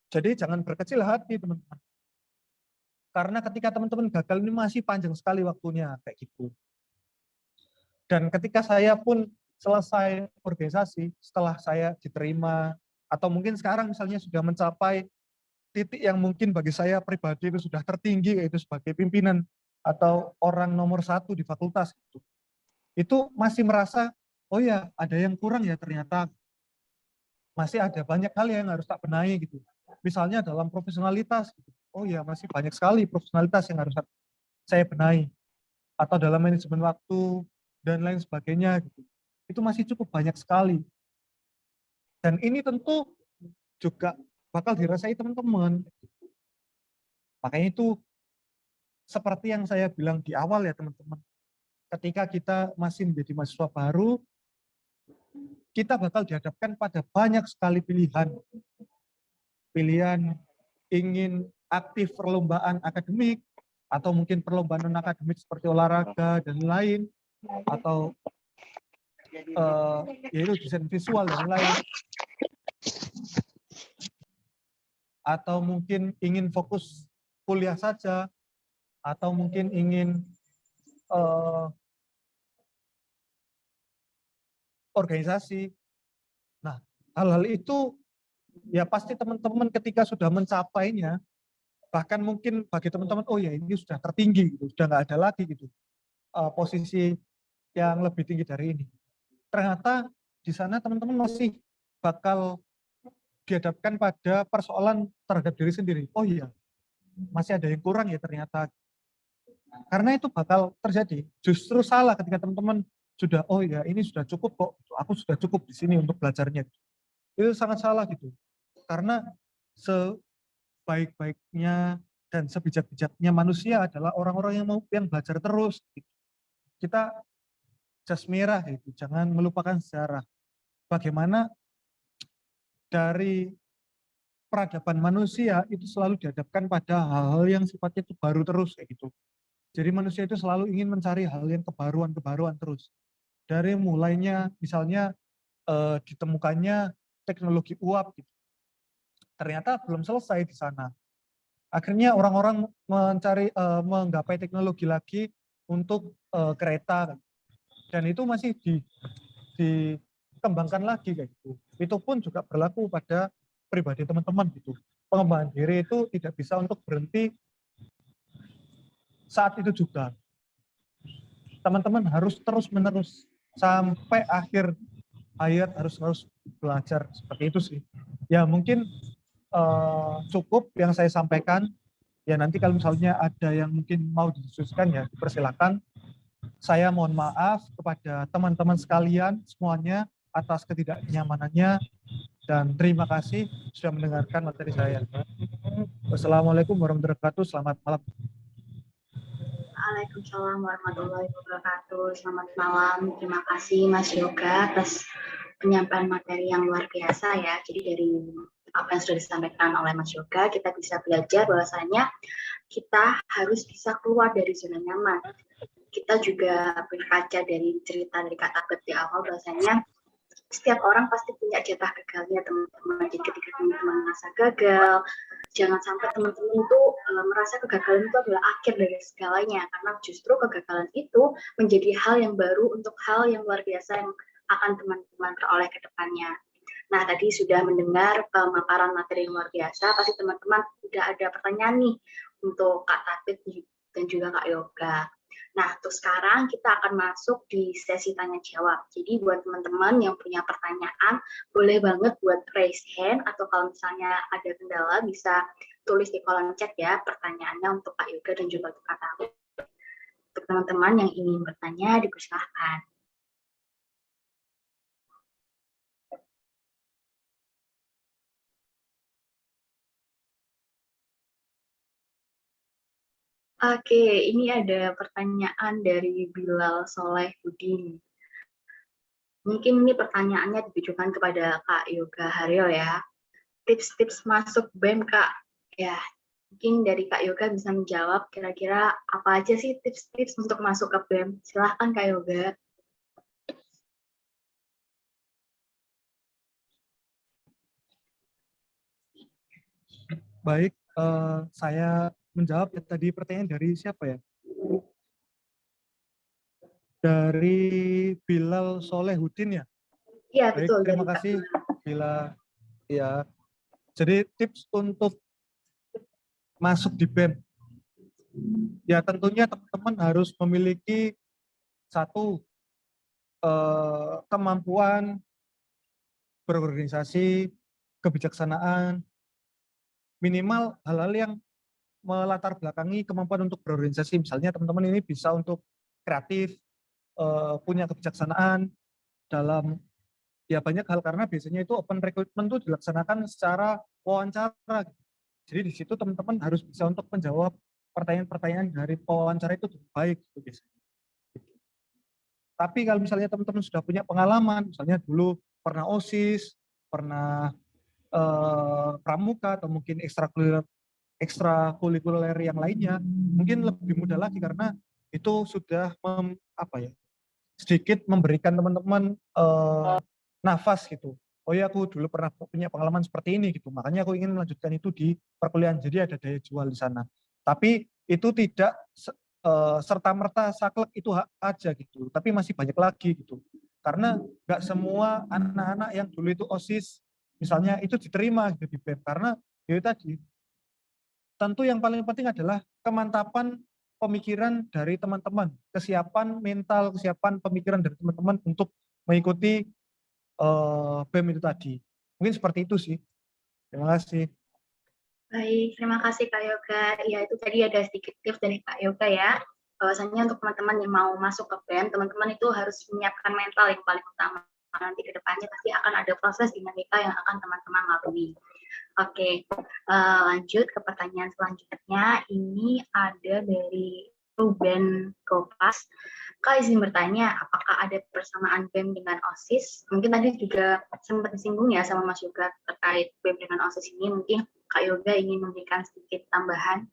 Jadi jangan berkecil hati teman-teman. Karena ketika teman-teman gagal ini masih panjang sekali waktunya kayak gitu. Dan ketika saya pun selesai organisasi, setelah saya diterima, atau mungkin sekarang misalnya sudah mencapai titik yang mungkin bagi saya pribadi itu sudah tertinggi, yaitu sebagai pimpinan atau orang nomor 1 di fakultas. Gitu. Itu masih merasa, oh ya ada yang kurang ya ternyata. Masih ada banyak hal yang harus tak benahi gitu. Misalnya dalam profesionalitas, gitu. Oh ya masih banyak sekali profesionalitas yang harus saya benahi. Atau dalam manajemen waktu, dan lain sebagainya. Gitu. Itu masih cukup banyak sekali. Dan ini tentu juga bakal dirasai teman-teman. Makanya itu seperti yang saya bilang di awal ya teman-teman. Ketika kita masih menjadi mahasiswa baru, kita bakal dihadapkan pada banyak sekali pilihan. Pilihan ingin aktif perlombaan akademik, atau mungkin perlombaan non-akademik seperti olahraga dan lain, atau yaitu desain visual dan lain. Atau mungkin ingin fokus kuliah saja, atau mungkin ingin organisasi. Nah, hal-hal itu ya pasti teman-teman ketika sudah mencapainya, bahkan mungkin bagi teman-teman, oh ya ini sudah tertinggi, gitu, sudah nggak ada lagi gitu posisi yang lebih tinggi dari ini. Ternyata di sana teman-teman masih bakal dihadapkan pada persoalan terhadap diri sendiri. Oh iya, masih ada yang kurang ya ternyata. Karena itu bakal terjadi. Justru salah ketika teman-teman sudah, oh ya ini sudah cukup kok, aku sudah cukup di sini untuk belajarnya. Itu sangat salah gitu. Karena sebaik-baiknya dan sebijak-bijaknya manusia adalah orang-orang yang mau yang belajar terus. Kita jas merah itu, jangan melupakan sejarah. Bagaimana dari peradaban manusia itu selalu dihadapkan pada hal-hal yang sifatnya itu baru terus kayak gitu. Jadi manusia itu selalu ingin mencari hal yang kebaruan terus. Dari mulainya misalnya ditemukannya teknologi uap gitu. Ternyata belum selesai di sana. Akhirnya orang-orang menggapai teknologi lagi untuk kereta, dan itu masih dikembangkan lagi kayak gitu. Itu pun juga berlaku pada pribadi teman-teman gitu. Pengembangan diri itu tidak bisa untuk berhenti saat itu juga. Teman-teman harus terus-menerus sampai akhir hayat harus belajar seperti itu sih. Ya mungkin cukup yang saya sampaikan. Ya nanti kalau misalnya ada yang mungkin mau didiskusikan ya dipersilakan. Saya mohon maaf kepada teman-teman sekalian semuanya atas ketidaknyamanannya, dan terima kasih sudah mendengarkan materi saya. Wassalamualaikum warahmatullahi wabarakatuh. Selamat malam. Waalaikumsalam warahmatullahi wabarakatuh. Selamat malam. Terima kasih Mas Yoga atas penyampaian materi yang luar biasa ya. Jadi dari apa yang sudah disampaikan oleh Mas Yoga, kita bisa belajar bahwasanya kita harus bisa keluar dari zona nyaman. Kita juga berkaca dari cerita dari Kak Tabet di awal bahwasanya setiap orang pasti punya jatah gagalnya teman-teman. Jadi ketika teman-teman merasa gagal, jangan sampai teman-teman itu merasa kegagalan itu adalah akhir dari segalanya, karena justru kegagalan itu menjadi hal yang baru untuk hal yang luar biasa yang akan teman-teman peroleh ke depannya. Nah, tadi sudah mendengar pemaparan materi yang luar biasa, pasti teman-teman sudah ada pertanyaan nih untuk Kak Tabit dan juga Kak Yoga. Nah, untuk sekarang kita akan masuk di sesi tanya jawab. Jadi buat teman-teman yang punya pertanyaan, boleh banget buat raise hand, atau kalau misalnya ada kendala bisa tulis di kolom chat ya pertanyaannya untuk Kak Yoga dan juga untuk Kak Tabit. Untuk teman-teman yang ingin bertanya, dipersilahkan. Oke, ini ada pertanyaan dari Bilal Soleh Budin. Mungkin ini pertanyaannya ditujukan kepada Kak Yoga Haryo ya. Tips-tips masuk BEM, Kak. Ya, mungkin dari Kak Yoga bisa menjawab kira-kira apa aja sih tips-tips untuk masuk ke BEM. Silahkan Kak Yoga. Baik, saya menjawab tadi pertanyaan dari siapa ya? Dari Bilal Solehudin ya? Iya, baik, betul. Terima kasih Bila. Ya, jadi tips untuk masuk di BEM. Ya tentunya teman-teman harus memiliki satu kemampuan berorganisasi, kebijaksanaan, minimal hal-hal yang melatar belakangi kemampuan untuk berorganisasi. Misalnya teman-teman ini bisa untuk kreatif, punya kebijaksanaan dalam ya banyak hal, karena biasanya itu open recruitment itu dilaksanakan secara wawancara. Jadi di situ teman-teman harus bisa untuk menjawab pertanyaan-pertanyaan dari wawancara itu dengan baik gitu biasanya. Tapi kalau misalnya teman-teman sudah punya pengalaman, misalnya dulu pernah OSIS, pernah pramuka, atau mungkin ekstrakurikuler yang lainnya, mungkin lebih mudah lagi karena itu sudah sedikit memberikan teman-teman nafas gitu. Oh ya, aku dulu pernah punya pengalaman seperti ini gitu, makanya aku ingin melanjutkan itu di perkuliahan, jadi ada daya jual di sana. Tapi itu tidak serta-merta saklek itu aja gitu, tapi masih banyak lagi gitu. Karena nggak semua anak-anak yang dulu itu OSIS misalnya itu diterima gitu di BEM, karena itu tadi tentu yang paling penting adalah kemantapan pemikiran dari teman-teman, kesiapan mental, kesiapan pemikiran dari teman-teman untuk mengikuti BEM itu tadi. Mungkin seperti itu sih. Terima kasih. Baik, terima kasih Kak Yoga. Ya, itu tadi ada sedikit tips dari Kak Yoga ya. Bahwasanya untuk teman-teman yang mau masuk ke BEM, teman-teman itu harus menyiapkan mental yang paling utama. Nanti ke depannya pasti akan ada proses dinamika yang akan teman-teman lalui. Oke, lanjut ke pertanyaan selanjutnya. Ini ada dari Ruben Kopas. Kak izin bertanya, apakah ada persamaan BEM dengan OSIS? Mungkin tadi juga sempat disinggung ya sama Mas Yoga terkait BEM dengan OSIS ini. Mungkin Kak Yoga ingin memberikan sedikit tambahan.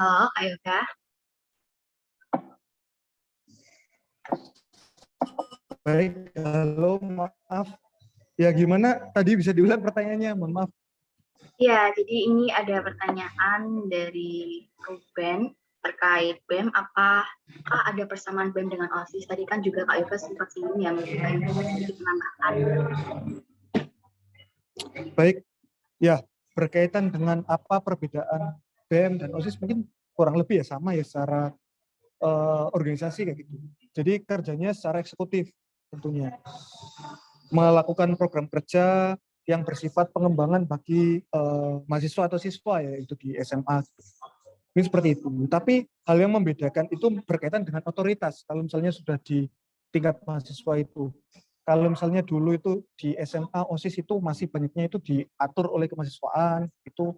Halo, Kak Yoga. Baik, halo, maaf. Ya gimana? Tadi bisa diulang pertanyaannya, mohon maaf. Ya, jadi ini ada pertanyaan dari Ruben terkait BEM. Apakah ada persamaan BEM dengan OSIS? Tadi kan juga Kak Yoga sempat singgung ya, mungkin Kak Yoga bisa sedikit menambahkan. Baik, ya berkaitan dengan apa perbedaan BEM dan OSIS mungkin kurang lebih ya sama ya secara organisasi kayak gitu. Jadi kerjanya secara eksekutif tentunya. Melakukan program kerja yang bersifat pengembangan bagi mahasiswa atau siswa ya itu di SMA. Ini seperti itu. Tapi hal yang membedakan itu berkaitan dengan otoritas. Kalau misalnya sudah di tingkat mahasiswa itu, kalau misalnya dulu itu di SMA OSIS itu masih banyaknya itu diatur oleh kemahasiswaan, itu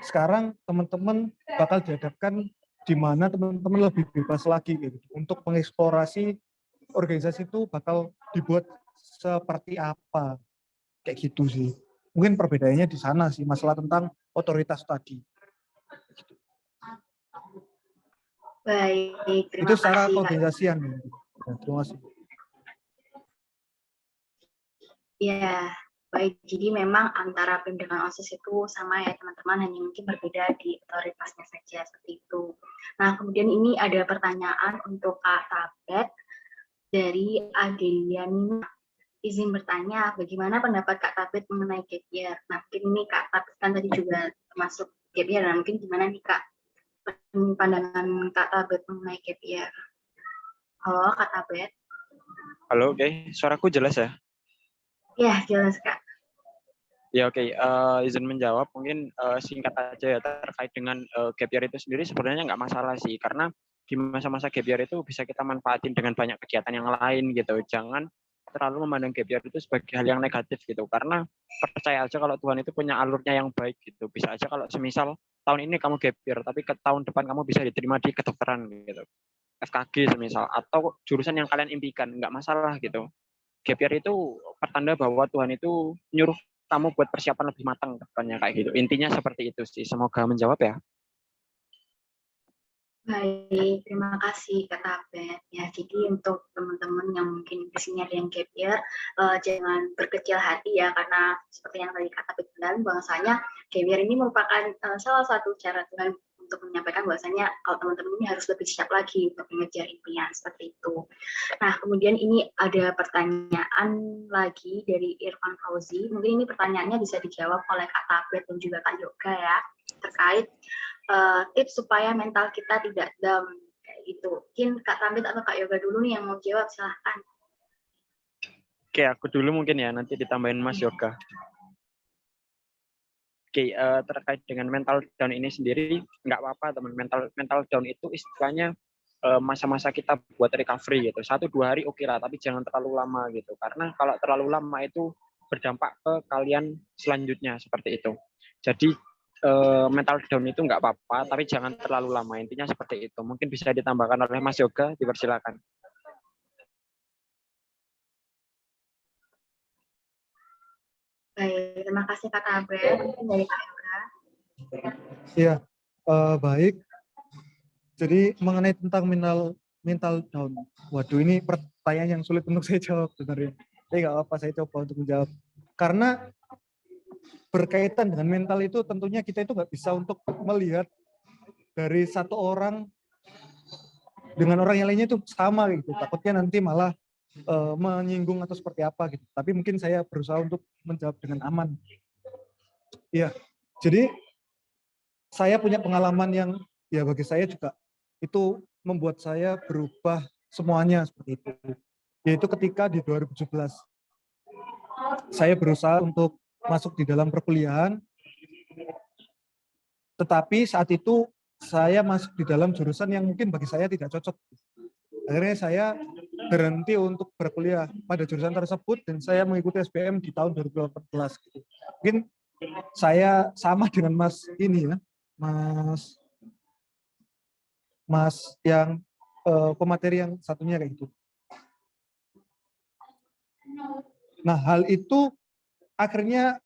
sekarang teman-teman bakal dihadapkan di mana teman-teman lebih bebas lagi gitu. Untuk mengeksplorasi organisasi itu bakal dibuat seperti apa. Kayak gitu sih. Mungkin perbedaannya di sana sih, masalah tentang otoritas tadi. Baik, terima itu secara kasih. keorganisasian. Terima kasih. Ya, baik. Jadi memang antara BEM dengan OSIS itu sama ya teman-teman, hanya mungkin berbeda di otoritasnya saja seperti itu. Nah, kemudian ini ada pertanyaan untuk Kak Tabet dari Adelian. Izin bertanya, bagaimana pendapat Kak Tabet mengenai gap year? Nah, mungkin ini Kak Tabet kan tadi juga termasuk gap year, nah mungkin gimana nih Kak pandangan Kak Tabet mengenai gap year? Halo Kak Tabet. Halo, oke. Suaraku jelas ya? Ya, jelas Kak. Ya, oke. Izin menjawab, mungkin singkat aja ya terkait dengan gap year itu sendiri sebenarnya nggak masalah sih, karena di masa-masa gap year itu bisa kita manfaatin dengan banyak kegiatan yang lain gitu. Jangan terlalu memandang gap year itu sebagai hal yang negatif gitu, karena percaya aja kalau Tuhan itu punya alurnya yang baik gitu. Bisa aja kalau semisal tahun ini kamu gap year, tapi ke tahun depan kamu bisa diterima di kedokteran gitu, FKG semisal, atau jurusan yang kalian impikan, nggak masalah gitu. Gap year itu pertanda bahwa Tuhan itu nyuruh kamu buat persiapan lebih matang depannya kayak gitu. Intinya seperti itu sih. Semoga menjawab ya. Baik, terima kasih Kak Tabet. Ya, jadi untuk teman-teman yang mungkin di sini ada yang gap year, jangan berkecil hati ya, karena seperti yang tadi Kak Tabet bilang, bahwasanya gap year ini merupakan salah satu cara Tuhan untuk menyampaikan bahwasanya kalau teman-teman ini harus lebih siap lagi untuk mengejar impian seperti itu. Nah, kemudian ini ada pertanyaan lagi dari Irfan Fauzi. Mungkin ini pertanyaannya bisa dijawab oleh Kak Tabet dan juga Kak Yoga ya, terkait tips supaya mental kita tidak down kayak gitu. Mungkin Kak Tabet atau Kak Yoga dulu nih yang mau jawab, silahkan. Oke, aku dulu mungkin ya, nanti ditambahin Mas Yoga. Oke, terkait dengan mental down ini sendiri, nggak apa-apa teman. Mental down itu istilahnya masa-masa kita buat recovery gitu. 1-2 hari oke lah, tapi jangan terlalu lama gitu. Karena kalau terlalu lama itu berdampak ke kalian selanjutnya seperti itu. Jadi mental down itu nggak apa-apa, tapi jangan terlalu lama. Intinya seperti itu. Mungkin bisa ditambahkan oleh Mas Yoga, dipersilakan. Baik, terima kasih Kak Tabet. Mungkin dari Kak Yoga. Iya, baik. Jadi mengenai tentang mental down, waduh ini pertanyaan yang sulit untuk saya jawab sebenarnya. Tapi nggak apa-apa, saya coba untuk menjawab. Karena berkaitan dengan mental itu tentunya kita itu nggak bisa untuk melihat dari satu orang dengan orang yang lainnya itu sama gitu. Takutnya nanti malah menyinggung atau seperti apa gitu. Tapi mungkin saya berusaha untuk menjawab dengan aman. Iya, jadi saya punya pengalaman yang ya bagi saya juga itu membuat saya berubah semuanya seperti itu. Yaitu ketika di 2017 saya berusaha untuk masuk di dalam perkuliahan, tetapi saat itu saya masuk di dalam jurusan yang mungkin bagi saya tidak cocok. Akhirnya saya berhenti untuk berkuliah pada jurusan tersebut dan saya mengikuti SBM di tahun 2018 gitu. Mungkin saya sama dengan Mas ini ya, Mas yang pemateri yang satunya kayak gitu. Nah, hal itu akhirnya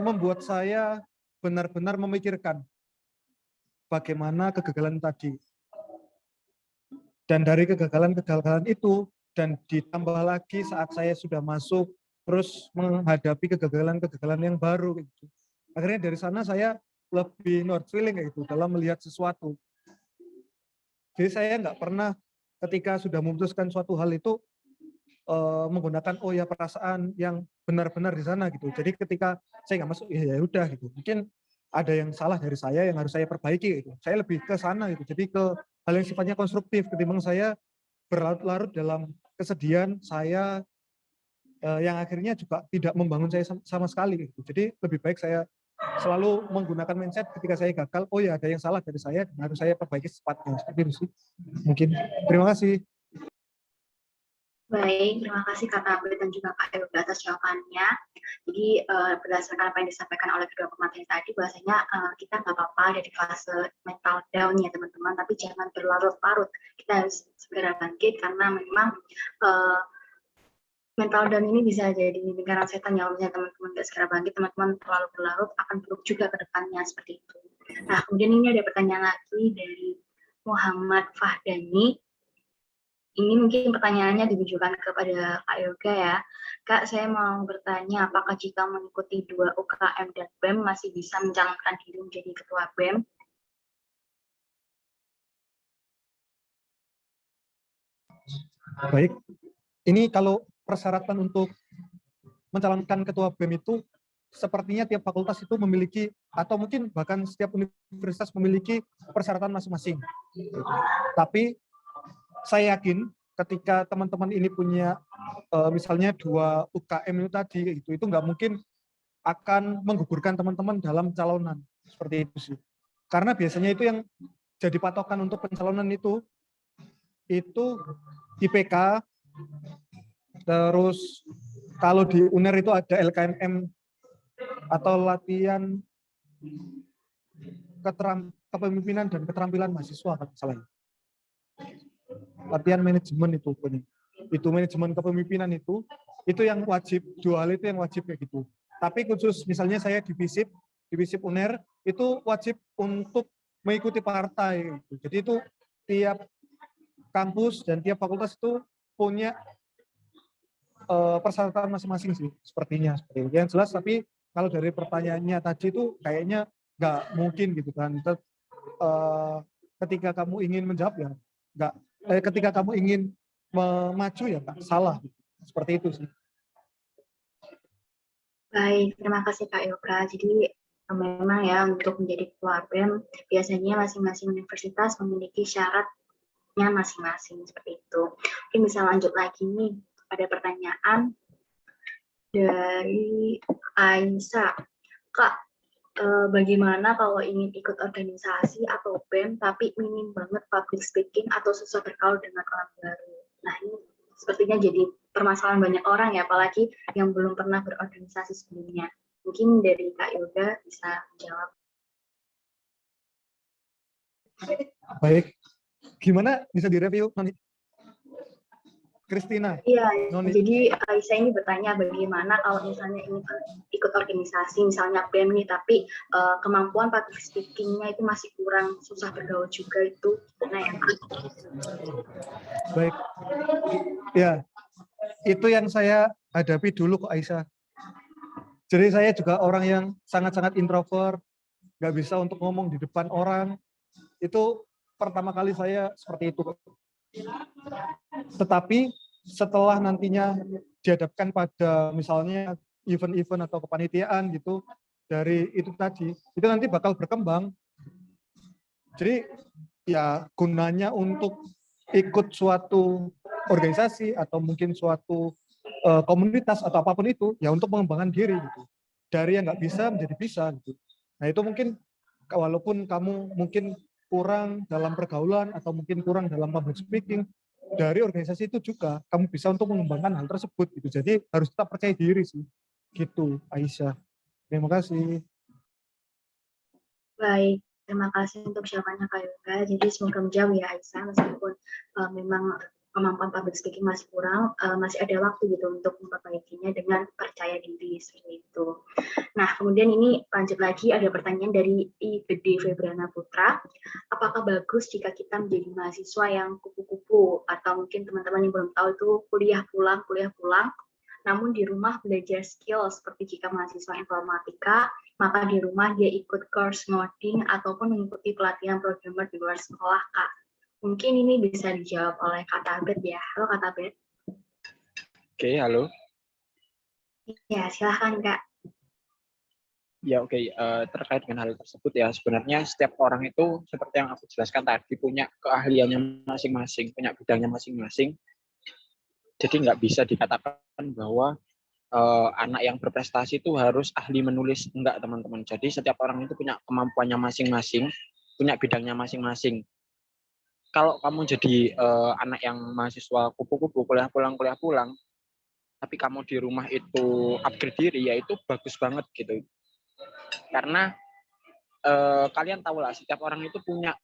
membuat saya benar-benar memikirkan bagaimana kegagalan tadi. Dan dari kegagalan-kegagalan itu, dan ditambah lagi saat saya sudah masuk, terus menghadapi kegagalan-kegagalan yang baru. Gitu. Akhirnya dari sana saya lebih not feeling gitu, dalam melihat sesuatu. Jadi saya nggak pernah ketika sudah memutuskan suatu hal itu, menggunakan oh ya perasaan yang benar-benar di sana gitu. Jadi ketika saya nggak masuk, ya udah gitu. Mungkin ada yang salah dari saya yang harus saya perbaiki gitu. Saya lebih ke sana gitu. Jadi ke hal yang sifatnya konstruktif ketimbang saya berlarut-larut dalam kesedihan saya yang akhirnya juga tidak membangun saya sama sekali gitu. Jadi lebih baik saya selalu menggunakan mindset ketika saya gagal, oh ya ada yang salah dari saya dan harus saya perbaiki secepatnya. Seperti itu sih. Mungkin. Terima kasih. Baik, terima kasih Kak Tabet dan juga Kak Yoga atas jawabannya. Jadi berdasarkan apa yang disampaikan oleh kedua pemateri tadi, bahwasanya kita nggak apa-apa ada di fase mental down ya teman-teman, tapi jangan berlarut-larut. Kita harus segera bangkit karena memang mental down ini bisa jadi lingkaran setan ya. Kalau misalnya teman-teman nggak segera bangkit, teman-teman terlalu berlarut akan buruk juga ke depannya seperti itu. Nah, kemudian ini ada pertanyaan lagi dari Muhammad Fahdani. Ini mungkin pertanyaannya ditujukan kepada Kak Yoga ya. Kak, saya mau bertanya, apakah jika mengikuti 2 UKM dan BEM masih bisa mencalonkan diri menjadi ketua BEM? Baik, ini kalau persyaratan untuk mencalonkan ketua BEM itu sepertinya tiap fakultas itu memiliki atau mungkin bahkan setiap universitas memiliki persyaratan masing-masing. Tapi saya yakin ketika teman-teman ini punya misalnya 2 UKM itu tadi itu nggak mungkin akan menggugurkan teman-teman dalam calonan seperti itu sih. Karena biasanya itu yang jadi patokan untuk pencalonan itu IPK, terus kalau di UNER itu ada LKMM atau latihan kepemimpinan dan keterampilan mahasiswa kalau salah. Latihan manajemen itu manajemen kepemimpinan itu yang wajib, 2 hal itu yang wajib kayak gitu. Tapi khusus misalnya saya di FISIP UNER itu wajib untuk mengikuti partai gitu. Jadi itu tiap kampus dan tiap fakultas itu punya persyaratan masing-masing sih sepertinya. Yang jelas, tapi kalau dari pertanyaannya tadi itu kayaknya nggak mungkin gitu kan. Ketika kamu ingin menjawab ya nggak, ketika kamu ingin maju ya nggak salah gitu. Seperti itu sih. Baik, terima kasih Kak Yoga. Jadi memang ya untuk menjadi ketua BEM biasanya masing-masing universitas memiliki syaratnya masing-masing seperti itu. Mungkin bisa lanjut lagi nih pada pertanyaan dari Aisyah. Kak, bagaimana kalau ingin ikut organisasi atau BEM tapi minim banget public speaking atau susah bergaul dengan orang baru? Nah, ini sepertinya jadi permasalahan banyak orang ya, apalagi yang belum pernah berorganisasi sebelumnya. Mungkin dari Kak Yoga bisa menjawab. Baik, gimana bisa direview, Noni? Kristina. Iya, jadi Aisyah ini bertanya bagaimana kalau misalnya ingin ikut organisasi, misalnya BEM nih, tapi kemampuan public speaking-nya itu masih kurang, susah bergaul juga itu. Nah, ya. Baik, ya itu yang saya hadapi dulu kok Aisyah. Jadi saya juga orang yang sangat-sangat introvert, nggak bisa untuk ngomong di depan orang. Itu pertama kali saya seperti itu. Tetapi setelah nantinya dihadapkan pada misalnya event-event atau kepanitiaan gitu, dari itu tadi, itu nanti bakal berkembang. Jadi ya gunanya untuk ikut suatu organisasi atau mungkin suatu komunitas atau apapun itu, ya untuk mengembangkan diri gitu. Dari yang nggak bisa menjadi bisa gitu. Nah itu mungkin walaupun kamu mungkin kurang dalam pergaulan atau mungkin kurang dalam public speaking, dari organisasi itu juga kamu bisa untuk mengembangkan hal tersebut gitu. Jadi harus tetap percaya diri sih. Gitu, Aisyah. Terima kasih. Baik, terima kasih untuk jawabannya Kak Yoga. Jadi semoga menjawab ya Aisyah, meskipun memang kemampuan public speaking masih kurang, masih ada waktu gitu untuk memperbaikinya dengan percaya diri seperti itu. Nah, kemudian ini lanjut lagi ada pertanyaan dari I Gede Febriana Putra. Apakah bagus jika kita menjadi mahasiswa yang kupu-kupu, atau mungkin teman-teman yang belum tahu itu kuliah pulang, namun di rumah belajar skill seperti jika mahasiswa informatika, maka di rumah dia ikut course ngoding ataupun mengikuti pelatihan programmer di luar sekolah, Kak. Mungkin ini bisa dijawab oleh Kak Tabet ya. Halo Kak Tabet. Oke, halo. Ya, silahkan Kak. Ya, oke. Terkait dengan hal tersebut ya, sebenarnya setiap orang itu seperti yang aku jelaskan tadi punya keahliannya masing-masing, punya bidangnya masing-masing. Jadi nggak bisa dikatakan bahwa anak yang berprestasi itu harus ahli menulis, enggak teman-teman. Jadi setiap orang itu punya kemampuannya masing-masing, punya bidangnya masing-masing. Kalau kamu jadi anak yang mahasiswa kupu-kupu, kuliah pulang, tapi kamu di rumah itu upgrade diri, ya itu bagus banget gitu. Karena kalian tahu lah, setiap orang itu punya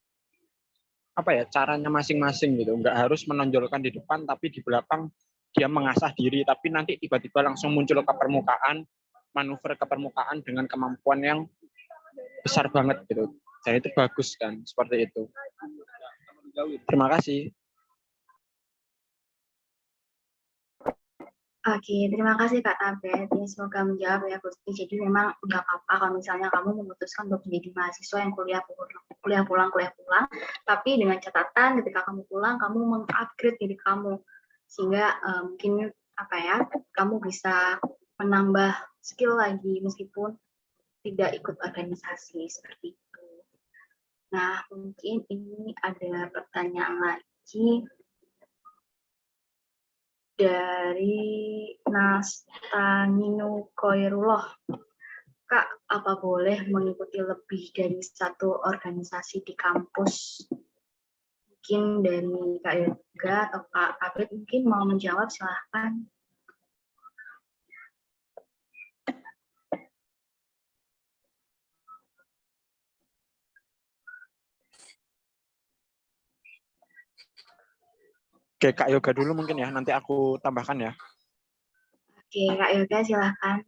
caranya masing-masing gitu. Nggak harus menonjolkan di depan, tapi di belakang dia mengasah diri, tapi nanti tiba-tiba langsung muncul ke permukaan, manuver ke permukaan dengan kemampuan yang besar banget gitu. Dan itu bagus kan, seperti itu. Terima kasih. Oke, terima kasih Kak Tabet. Ya, semoga menjawab ya Gusti. Jadi memang nggak apa-apa kalau misalnya kamu memutuskan untuk menjadi mahasiswa yang kuliah pulang, tapi dengan catatan ketika kamu pulang, kamu mengupgrade diri kamu sehingga mungkin kamu bisa menambah skill lagi meskipun tidak ikut organisasi seperti itu. Nah, mungkin ini ada pertanyaan lagi dari Nastaninu Koirullah. Kak, apa boleh mengikuti lebih dari satu organisasi di kampus? Mungkin dari Kak Yoga atau Kak Abed mungkin mau menjawab, silahkan. Oke, Kak Yoga dulu mungkin ya, nanti aku tambahkan ya. Oke, Kak Yoga silahkan.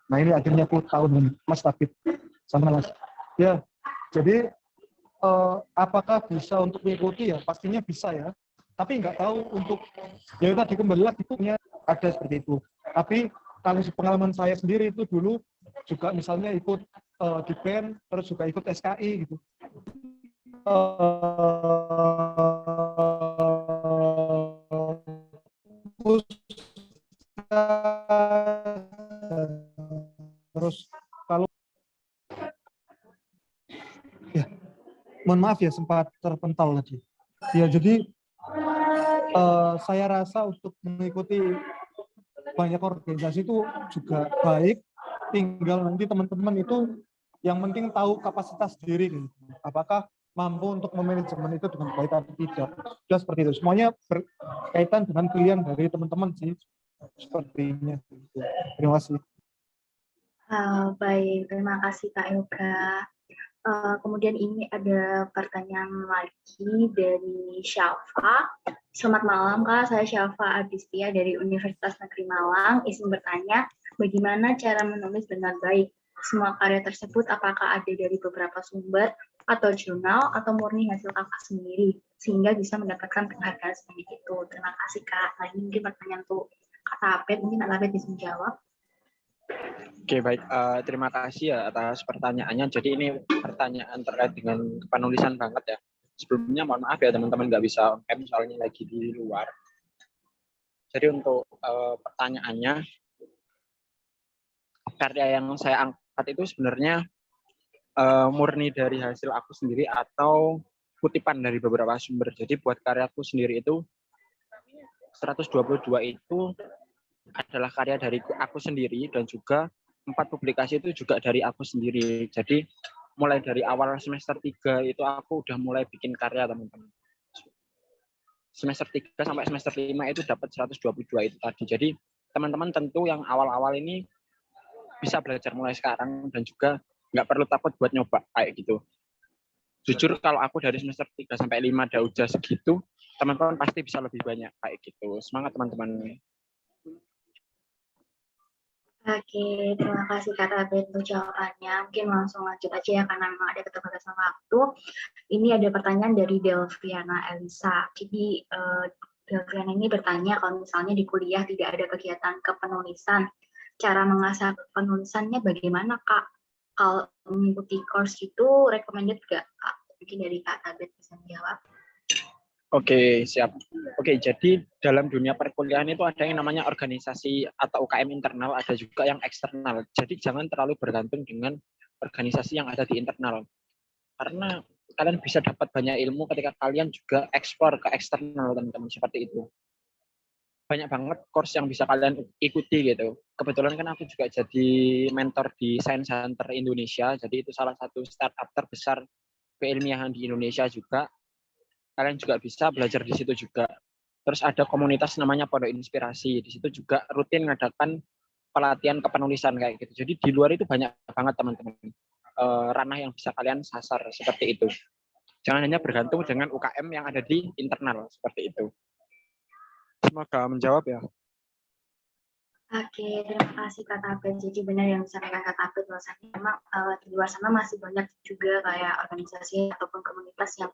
Nah ini akhirnya 10 tahun Mas David sama Mas. Ya, jadi apakah bisa untuk mengikuti ya? Pastinya bisa ya. Tapi nggak tahu untuk ya tadi kembali lagi punya ada seperti itu. Tapi kalau pengalaman saya sendiri itu dulu juga misalnya ikut di band, terus juga ikut SKI gitu. Terus kalau ya mohon maaf ya sempat terpental tadi ya, jadi saya rasa untuk mengikuti banyak organisasi itu juga baik, tinggal nanti teman-teman itu yang penting tahu kapasitas diri gitu. Apakah mampu untuk memanajemen itu dengan baik atau tidak. Sudah seperti itu, semuanya berkaitan dengan pilihan dari teman-teman sih sepertinya. Terima kasih. Baik, terima kasih Kak Yoga. Kemudian ini ada pertanyaan lagi dari Syafa. Selamat malam Kak, saya Syafa Adistia dari Universitas Negeri Malang. Izin bertanya, bagaimana cara menulis dengan baik? Semua karya tersebut apakah ada dari beberapa sumber atau jurnal atau murni hasil kakak sendiri sehingga bisa mendapatkan penghargaan seperti itu? Terima kasih Kak. Nah, ini mungkin pertanyaan untuk Kak Tabet, mungkin Kak Tabet bisa menjawab. Oke, baik. Terima kasih ya atas pertanyaannya. Jadi ini pertanyaan terkait dengan penulisan banget ya. Sebelumnya mohon maaf ya teman-teman nggak bisa on-cam soalnya lagi di luar. Jadi untuk pertanyaannya, karya yang saya angkat itu sebenarnya murni dari hasil aku sendiri atau kutipan dari beberapa sumber. Jadi buat karyaku sendiri itu 122 itu adalah karya dari aku sendiri, dan juga 4 publikasi itu juga dari aku sendiri. Jadi mulai dari awal semester 3 itu aku udah mulai bikin karya, teman-teman. Semester 3 sampai semester 5 itu dapat 122 itu tadi. Jadi teman-teman tentu yang awal-awal ini bisa belajar mulai sekarang, dan juga nggak perlu takut buat nyoba kayak gitu. Jujur kalau aku dari semester 3 sampai 5 udah segitu, teman-teman pasti bisa lebih banyak kayak gitu. Semangat teman-teman. Oke, terima kasih Kak Tabet untuk jawabannya. Mungkin langsung lanjut aja ya, karena memang ada keterbatasan waktu. Ini ada pertanyaan dari Delviana Elisa. Jadi Delviana ini bertanya, kalau misalnya di kuliah tidak ada kegiatan kepenulisan, cara mengasah penulisannya bagaimana Kak? Kalau mengikuti course itu recommended nggak Kak? Mungkin dari Kak Tabet bisa menjawab. Oke, siap. Oke, jadi dalam dunia perkuliahan itu ada yang namanya organisasi atau UKM internal, ada juga yang eksternal. Jadi jangan terlalu bergantung dengan organisasi yang ada di internal. Karena kalian bisa dapat banyak ilmu ketika kalian juga ekspor ke eksternal, teman-teman, seperti itu. Banyak banget course yang bisa kalian ikuti gitu. Kebetulan kan aku juga jadi mentor di Science Center Indonesia, jadi itu salah satu startup terbesar keilmiahan di Indonesia juga. Kalian juga bisa belajar di situ juga. Terus ada komunitas namanya Pondok Inspirasi. Di situ juga rutin mengadakan pelatihan kepenulisan kayak gitu. Jadi di luar itu banyak banget teman-teman ranah yang bisa kalian sasar seperti itu. Jangan hanya bergantung dengan UKM yang ada di internal seperti itu. Semoga menjawab ya. Oke, terima kasih Kak Tabet. Jadi benar yang disampaikan Kak Tabet, bahwasanya memang di luar sana masih banyak juga kayak organisasi ataupun komunitas yang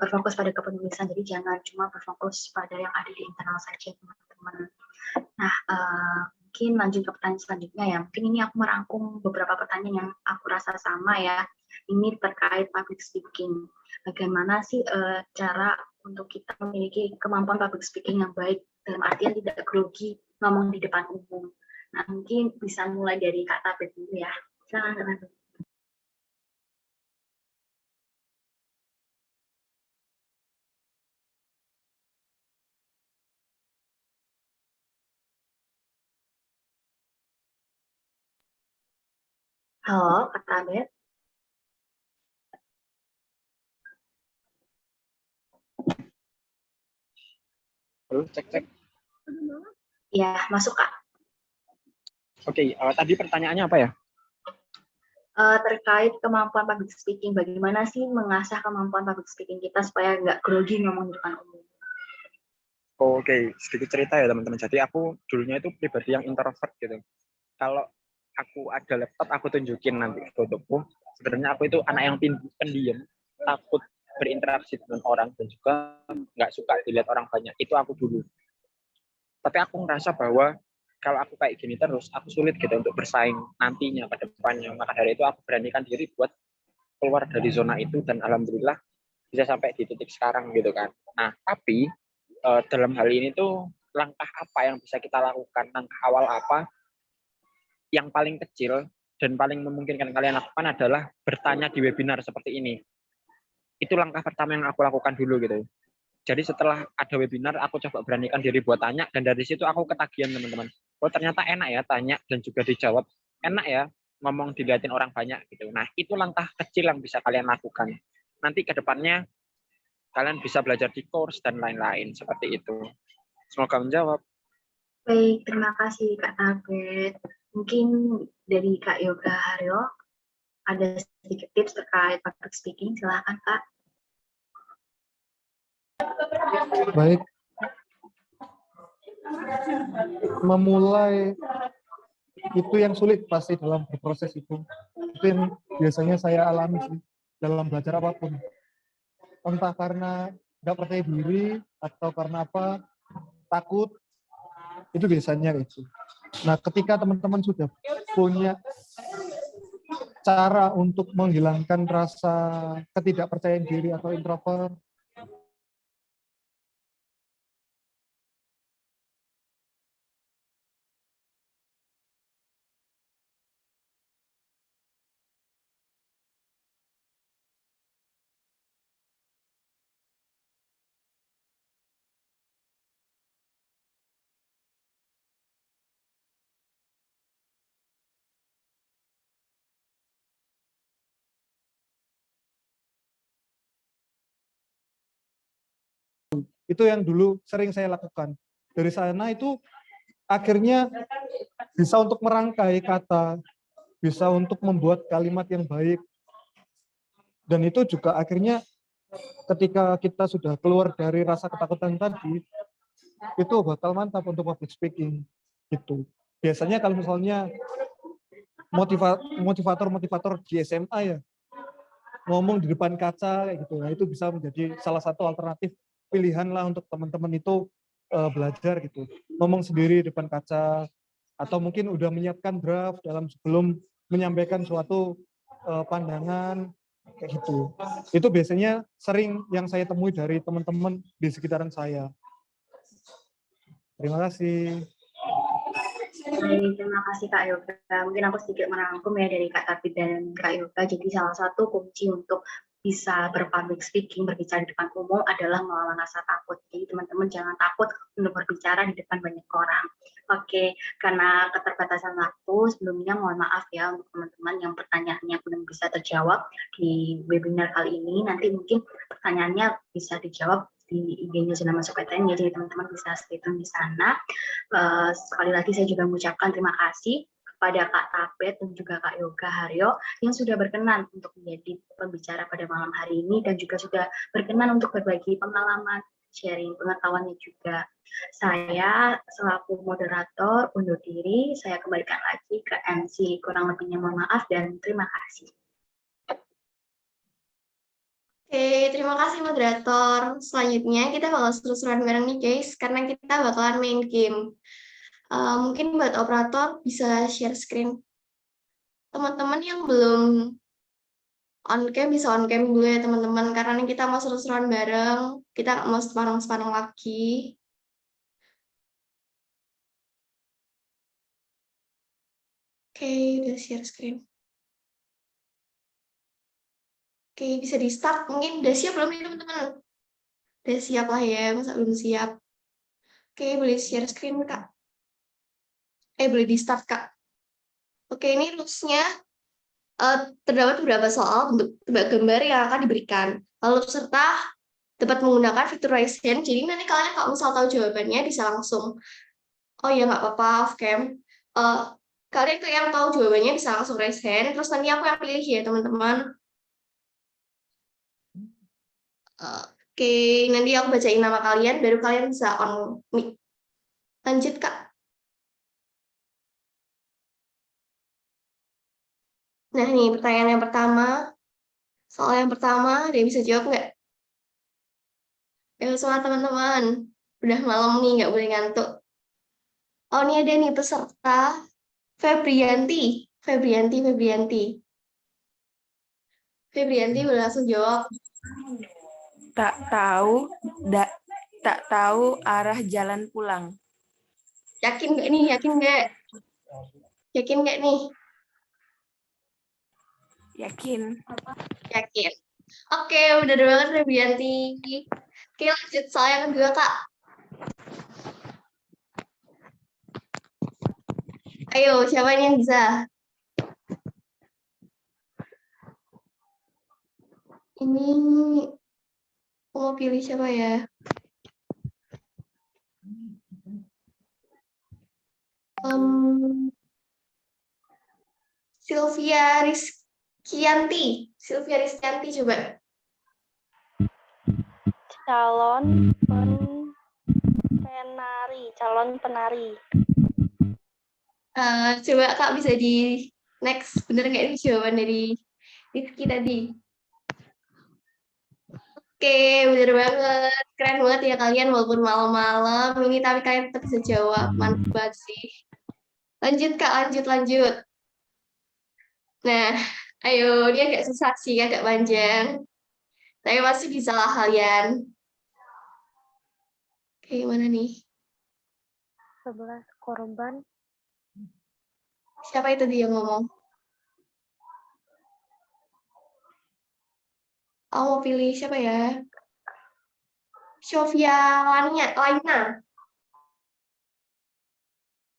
berfokus pada kepenulisan. Jadi jangan cuma berfokus pada yang ada di internal saja, teman-teman. Nah, mungkin lanjut ke pertanyaan selanjutnya ya. Mungkin ini aku merangkum beberapa pertanyaan yang aku rasa sama ya. Ini terkait public speaking. Bagaimana sih cara untuk kita memiliki kemampuan public speaking yang baik, dalam artian tidak grogi ngomong di depan umum. Nah, mungkin bisa mulai dari Kak Tabet dulu ya. Silakan Kak Tabet. Halo, Kak Tabet. Halo, cek. Ya, masuk Kak. Oke, tadi pertanyaannya apa ya? Terkait kemampuan public speaking, bagaimana sih mengasah kemampuan public speaking kita supaya nggak grogi ngomong di depan umum? Oke, sedikit cerita ya teman-teman. Jadi aku dulunya itu pribadi yang introvert gitu. Kalau aku ada laptop, aku tunjukin nanti fotoku. Sebenarnya aku itu anak yang pendiam, takut berinteraksi dengan orang, dan juga nggak suka dilihat orang banyak. Itu aku dulu. Tapi aku ngerasa bahwa kalau aku kayak gini terus, aku sulit gitu untuk bersaing nantinya pada depannya. Maka dari itu aku beranikan diri buat keluar dari zona itu, dan alhamdulillah bisa sampai di titik sekarang gitu kan. Nah, tapi dalam hal ini tuh langkah apa yang bisa kita lakukan, langkah awal apa yang paling kecil dan paling memungkinkan kalian lakukan adalah bertanya di webinar seperti ini. Itu langkah pertama yang aku lakukan dulu gitu. Jadi setelah ada webinar, aku coba beranikan diri buat tanya, dan dari situ aku ketagihan teman-teman. Oh ternyata enak ya tanya dan juga dijawab. Enak ya ngomong dilihatin orang banyak gitu. Nah itu langkah kecil yang bisa kalian lakukan. Nanti ke depannya kalian bisa belajar di course dan lain-lain seperti itu. Semoga menjawab. Baik, terima kasih Kak Tabet. Mungkin dari Kak Yoga Haryo ada sedikit tips terkait public speaking. Silakan Kak. Baik. Memulai itu yang sulit pasti dalam berproses itu. Itu yang biasanya saya alami sih dalam belajar apapun. Entah karena nggak percaya diri atau karena apa, takut, itu biasanya itu. Nah, ketika teman-teman sudah punya cara untuk menghilangkan rasa ketidakpercayaan diri atau introvert, Itu yang dulu sering saya lakukan. Dari sana itu akhirnya bisa untuk merangkai kata, bisa untuk membuat kalimat yang baik. Dan itu juga akhirnya ketika kita sudah keluar dari rasa ketakutan tadi, itu bakal mantap untuk public speaking. Gitu. Biasanya kalau misalnya motivator di SMA ya, ngomong di depan kaca kayak gitu, nah itu bisa menjadi salah satu alternatif pilihan lah untuk teman-teman itu belajar gitu, ngomong sendiri di depan kaca, atau mungkin udah menyiapkan draft dalam sebelum menyampaikan suatu pandangan kayak gitu. Itu biasanya sering yang saya temui dari teman-teman di sekitaran saya. Terima kasih. Baik, terima kasih Kak Yoga. Mungkin aku sedikit merangkum ya dari Kak Tapit dan Kak Yoga. Jadi salah satu kunci untuk bisa berpublic speaking, berbicara di depan umum adalah melawan rasa takut. Jadi teman-teman jangan takut untuk berbicara di depan banyak orang. Oke, karena keterbatasan waktu, sebelumnya mohon maaf ya untuk teman-teman yang pertanyaannya belum bisa terjawab di webinar kali ini. Nanti mungkin pertanyaannya bisa dijawab di IG-nya Zona Masuk PTN ya, jadi teman-teman bisa stay tune di sana. Sekali lagi saya juga mengucapkan terima kasih kepada Kak Tapet dan juga Kak Yoga Haryo yang sudah berkenan untuk menjadi pembicara pada malam hari ini dan juga sudah berkenan untuk berbagi pengalaman, sharing pengetahuannya juga. Saya selaku moderator undur diri, saya kembalikan lagi ke MC. Kurang lebihnya mohon maaf dan terima kasih. Oke, terima kasih moderator. Selanjutnya kita bakal seru-seruan bareng nih guys, karena kita bakalan main game. Mungkin buat operator bisa share screen. Teman-teman yang belum on cam bisa on cam dulu ya teman-teman, karena ini kita mau seru-seruan bareng. Kita mau sepaneng-sepaneng lagi. Oke, udah share screen. Oke, bisa di start. Mungkin udah siap belum nih teman-teman? Udah siap lah ya, masa belum siap? Oke, boleh share screen Kak. Boleh di start Kak. Oke, ini rules-nya terdapat beberapa soal untuk tebak gambar yang akan diberikan. Lalu peserta dapat menggunakan fitur raise hand. Jadi nanti kalian kalau misal tahu jawabannya bisa langsung, oh ya nggak apa-apa off cam. Kalian tuh yang tahu jawabannya bisa langsung raise hand. Terus nanti aku yang pilih ya teman-teman. Oke, nanti aku bacain nama kalian, baru kalian bisa on mic. Lanjut Kak. Nah nih pertanyaan yang pertama. Soal yang pertama, ada yang bisa jawab nggak? Semua teman-teman. Udah malam nih, nggak boleh ngantuk. Oh, ini ada nih peserta. Febrianti. Febrianti boleh langsung jawab. Tak tahu arah jalan pulang. Yakin nggak nih? Yakin nggak nih? Yakin. Oke, udah banget Febrianti. Oke, lanjut soal yang kedua, Kak. Ayo, siapa yang bisa? Ini aku mau pilih siapa ya? Sylvia Rizkyanti coba. Calon penari. Coba Kak bisa di next, bener nggak ini jawaban dari Rizky tadi? Oke, bener banget, keren banget ya kalian walaupun malam-malam ini tapi kalian tetap bisa jawab, mantap banget sih. Lanjut Kak, lanjut. Nah, ayo, dia agak susah sih, agak panjang, tapi pasti bisa lah kalian. Oke, mana nih? 11 korban. Siapa itu dia ngomong? Aku mau pilih siapa ya? Sofia Laina.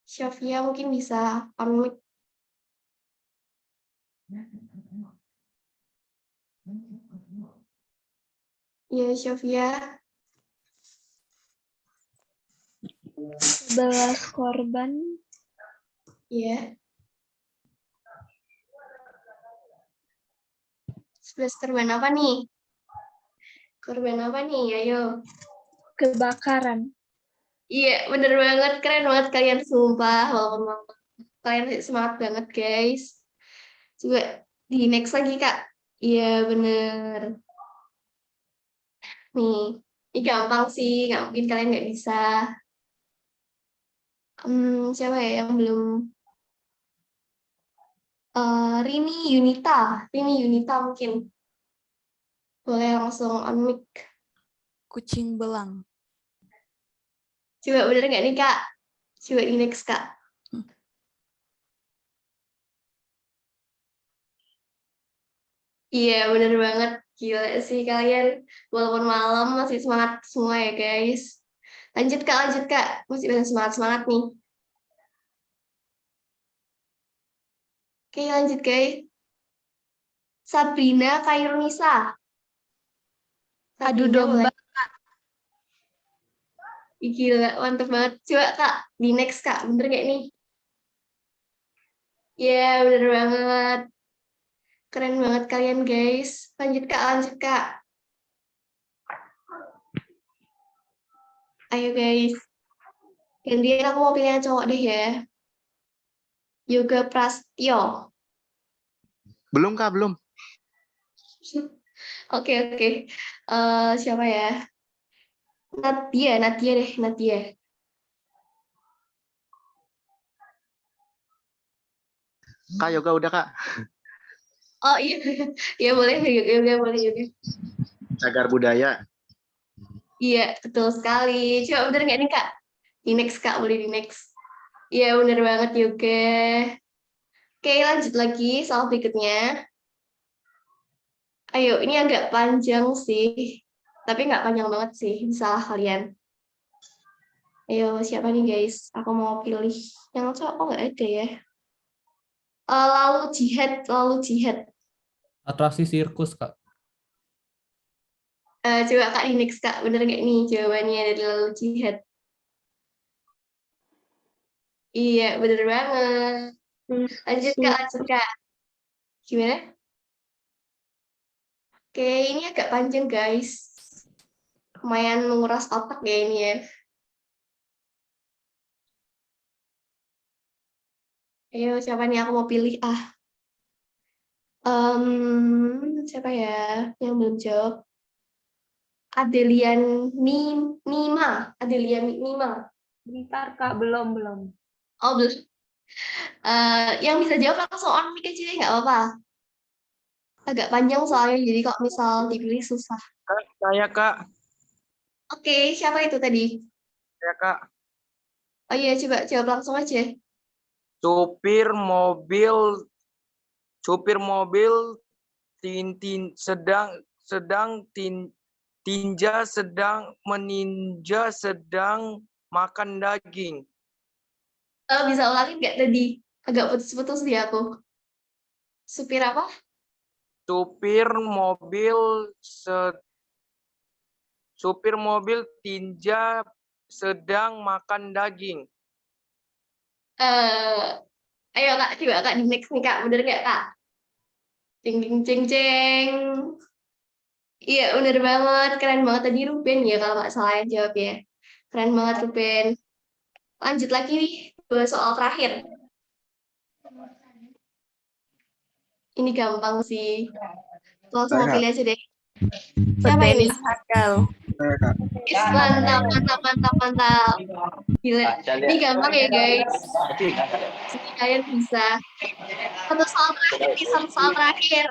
Sofia mungkin bisa on. Ya, Sofia. 11 korban. Iya. 11 korban apa nih? Korban apa nih? Ayo. Kebakaran. Iya, bener banget. Keren banget kalian, sumpah. Walaupun kalian semangat banget, guys. Coba di next lagi, Kak. Iya, bener. Nih, ini gampang sih. Nggak mungkin kalian nggak bisa. Siapa ya yang belum? Rini Yunita mungkin. Boleh langsung on mic. Kucing belang. Coba bener nggak nih, Kak? Coba di next, Kak. Iya, bener banget. Gila sih kalian. Walaupun malam masih semangat semua ya, guys. Lanjut, Kak. Lanjut, Kak. Masih banyak semangat-semangat nih. Oke, lanjut, guys. Sabrina Kairunisa. Adu Sabrina, domba. boleh. Ih, gila, mantep banget. Coba, Kak. Di next, Kak. Bener nggak nih? Iya, bener banget. Keren banget kalian, guys. Lanjut, Kak. Lanjut, Kak. Ayo, guys. Gantian aku mau pilih yang cowok deh ya. Yoga Prastyo. Belum, Kak, belum. Oke. Siapa ya? Nadia deh, Nadia. Kak, Yoga udah, Kak. Oh iya, ya boleh, yoga boleh yoga. Cagar budaya. Iya, betul sekali. Coba bener nggak nih, Kak? Di next, Kak, boleh di next. Iya, bener banget yoga. Oke, lanjut lagi soal berikutnya. Ayo, ini agak panjang sih. Tapi nggak panjang banget sih, salah kalian. Ayo, siapa nih, guys? Aku mau pilih yang cowok. Oh, nggak ada ya. Lalu jihad. Atraksi sirkus, Kak. Coba Kak di next, Kak. Bener nggak nih jawabannya dari lalu jihad? Iya, bener banget. Lanjut, Kak. Gimana? Oke, ini agak panjang, guys. Lumayan menguras otak ya ini ya. Ayo, siapa nih aku mau pilih? Siapa ya yang belum jawab? Adelia Nima. Bentar, Kak. Belum. Oh, belum. Yang bisa jawab langsung on mic aja, nggak apa-apa. Agak panjang soalnya, jadi kalau misal dipilih susah. Saya, Kak. Oke, siapa itu tadi? Saya, Kak. Oh iya, coba jawab langsung aja. Supir mobil meninja sedang makan daging. Bisa ulangin nggak tadi? Agak putus-putus di aku. Supir apa? Supir mobil tinja sedang makan daging. Ayo Kak, coba Kak di next nih Kak, bener nggak Kak? Ceng. Iya, bener banget, keren banget tadi Ruben ya kalau nggak salah yang jawab ya. Keren banget Ruben. Lanjut lagi nih, dua soal terakhir. Ini gampang sih. Langsung mau pilih aja deh. Siapa ini? Mantap. Gila. Ini gampang ya guys. Ini kalian bisa. Satu soal terakhir.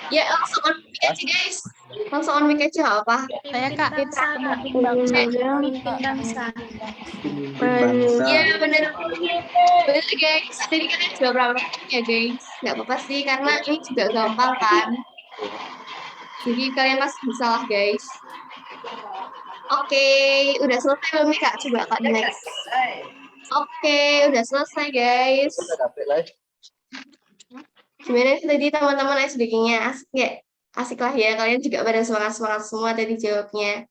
Ya langsung on mic aja guys. Langsung on mic aja apa? Saya Kak, pemimpin bangsa. Iya bener guys. Jadi kalian juga berapa ya guys? Nggak apa-apa sih karena ini juga gampang kan. Jadi kalian pasti bisa lah guys. Oke, udah selesai belum nih Kak? Coba Kak di next. Oke, udah selesai guys. Gimana tadi teman-teman SBK-nya? Asik nggak? Asik lah ya, kalian juga pada semangat-semangat semua tadi jawabnya.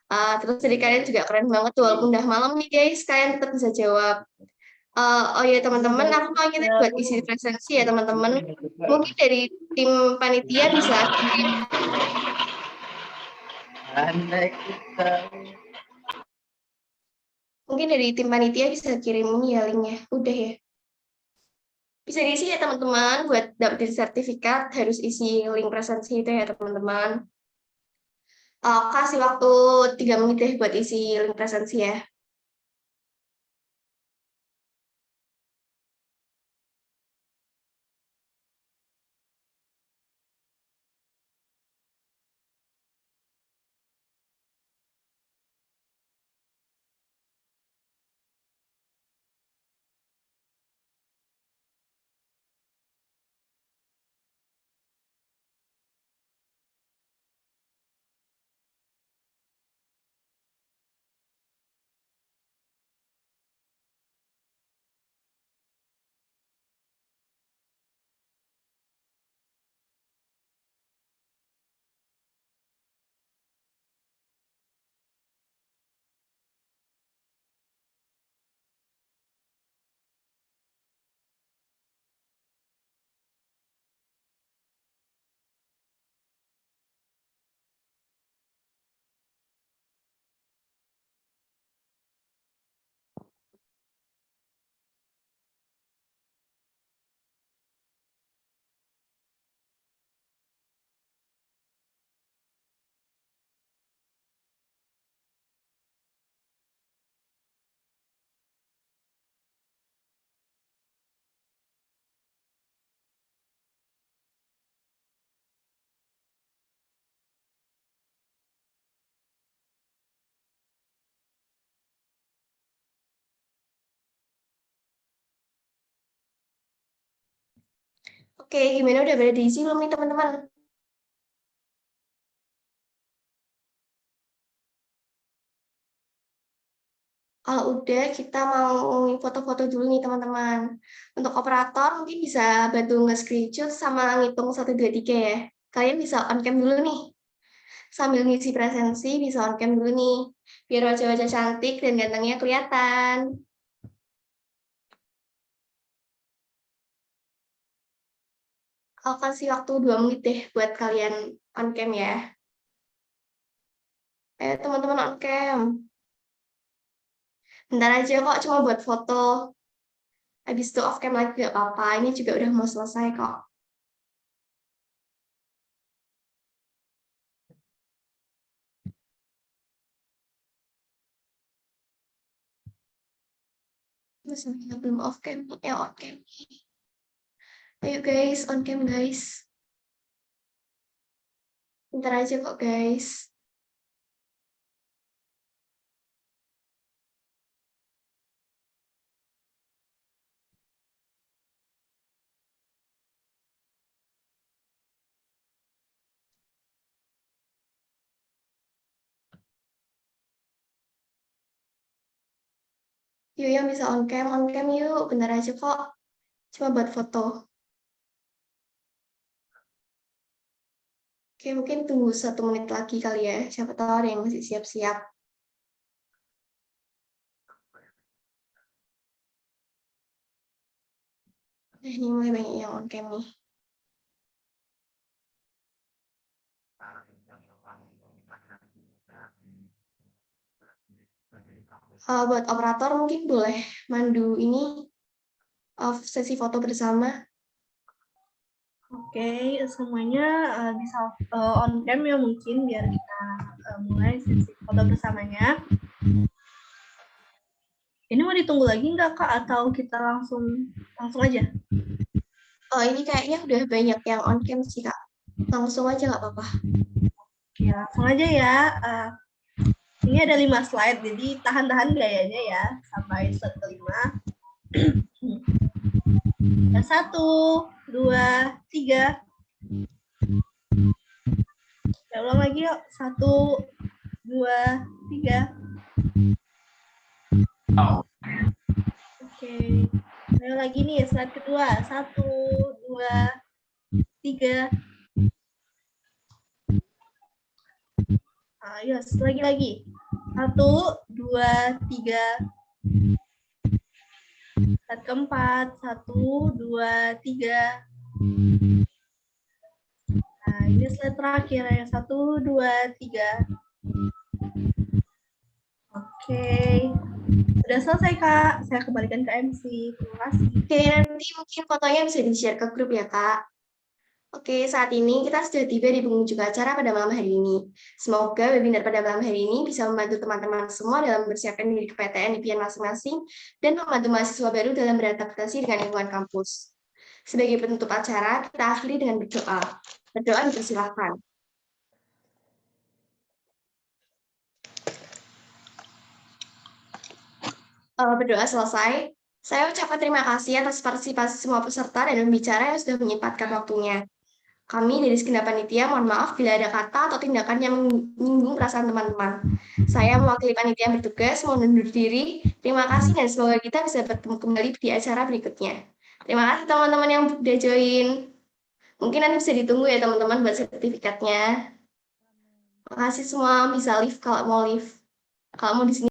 Terus dari kalian juga keren banget tuh, walaupun udah malam nih guys, kalian tetap bisa jawab. Oh ya teman-teman, aku mau kita buat isi presensi ya teman-teman. Mungkin dari tim panitia bisa kirim. Mungkin dari tim panitia bisa kirim ini ya linknya. Udah ya. Bisa diisi ya teman-teman, buat dapetin sertifikat harus isi link presensi itu ya teman-teman. Kasih waktu 3 menit deh buat isi link presensi ya. Oke, gimana udah pada diisi belum nih teman-teman? Kalau udah, kita mau foto-foto dulu nih teman-teman. Untuk operator mungkin bisa bantu nge-screenshot sama ngitung 1, 2, 3 ya. Kalian bisa on cam dulu nih. Sambil ngisi presensi bisa on cam dulu nih. Biar wajah-wajah cantik dan gantengnya kelihatan. Aku kasih waktu 2 menit deh buat kalian on cam ya. Ayo teman-teman on cam. Bentar aja kok, cuma buat foto. Habis itu off cam lagi gak apa-apa. Ini juga udah mau selesai kok. Misalnya belum off cam, ya on cam. Ayo guys, on cam guys. Bentar aja kok guys. Yuk yang bisa on cam yuk. Bentar aja kok. Cuma buat foto. Oke, mungkin tunggu 1 menit lagi kali ya. Siapa tahu ada yang masih siap-siap. Ini mulai banyak yang on cam nih. Buat operator mungkin boleh mandu ini sesi foto bersama. Oke, semuanya bisa on cam ya mungkin biar kita mulai sesi foto bersamanya. Ini mau ditunggu lagi nggak Kak atau kita langsung aja? Oh ini kayaknya udah banyak yang on cam sih Kak. Langsung aja nggak apa-apa. Oke, langsung aja ya. Ini ada 5 slide, jadi tahan-tahan gayanya ya sampai slide kelima. 1, 2, 3. Ya ulang lagi yuk. 1, 2, 3. Oke. Ayo lagi nih slide kedua. 1, 2, 3. Ayo lagi. 1, 2, 3. Slide keempat, 1, 2, 3. Nah, ini slide terakhir yang 1, 2, 3. Oke, sudah selesai Kak. Saya kembalikan ke MC. Terima kasih. Oke, nanti mungkin fotonya bisa di-share ke grup ya Kak. Oke, saat ini kita sudah tiba di penghujung acara pada malam hari ini. Semoga webinar pada malam hari ini bisa membantu teman-teman semua dalam mempersiapkan diri ke PTN impian masing-masing dan membantu mahasiswa baru dalam beradaptasi dengan lingkungan kampus. Sebagai penutup acara, kita akhiri dengan berdoa. Berdoa dipersilakan. Berdoa selesai. Saya ucapkan terima kasih atas partisipasi semua peserta dan pembicara yang sudah menyempatkan waktunya. Kami dari segenap panitia mohon maaf bila ada kata atau tindakan yang menyinggung perasaan teman-teman. Saya mewakili panitia yang bertugas, mohon undur diri. Terima kasih dan semoga kita bisa bertemu kembali di acara berikutnya. Terima kasih teman-teman yang sudah join. Mungkin nanti bisa ditunggu ya teman-teman buat sertifikatnya. Terima kasih semua, bisa live kalau mau live. Kalau mau di sini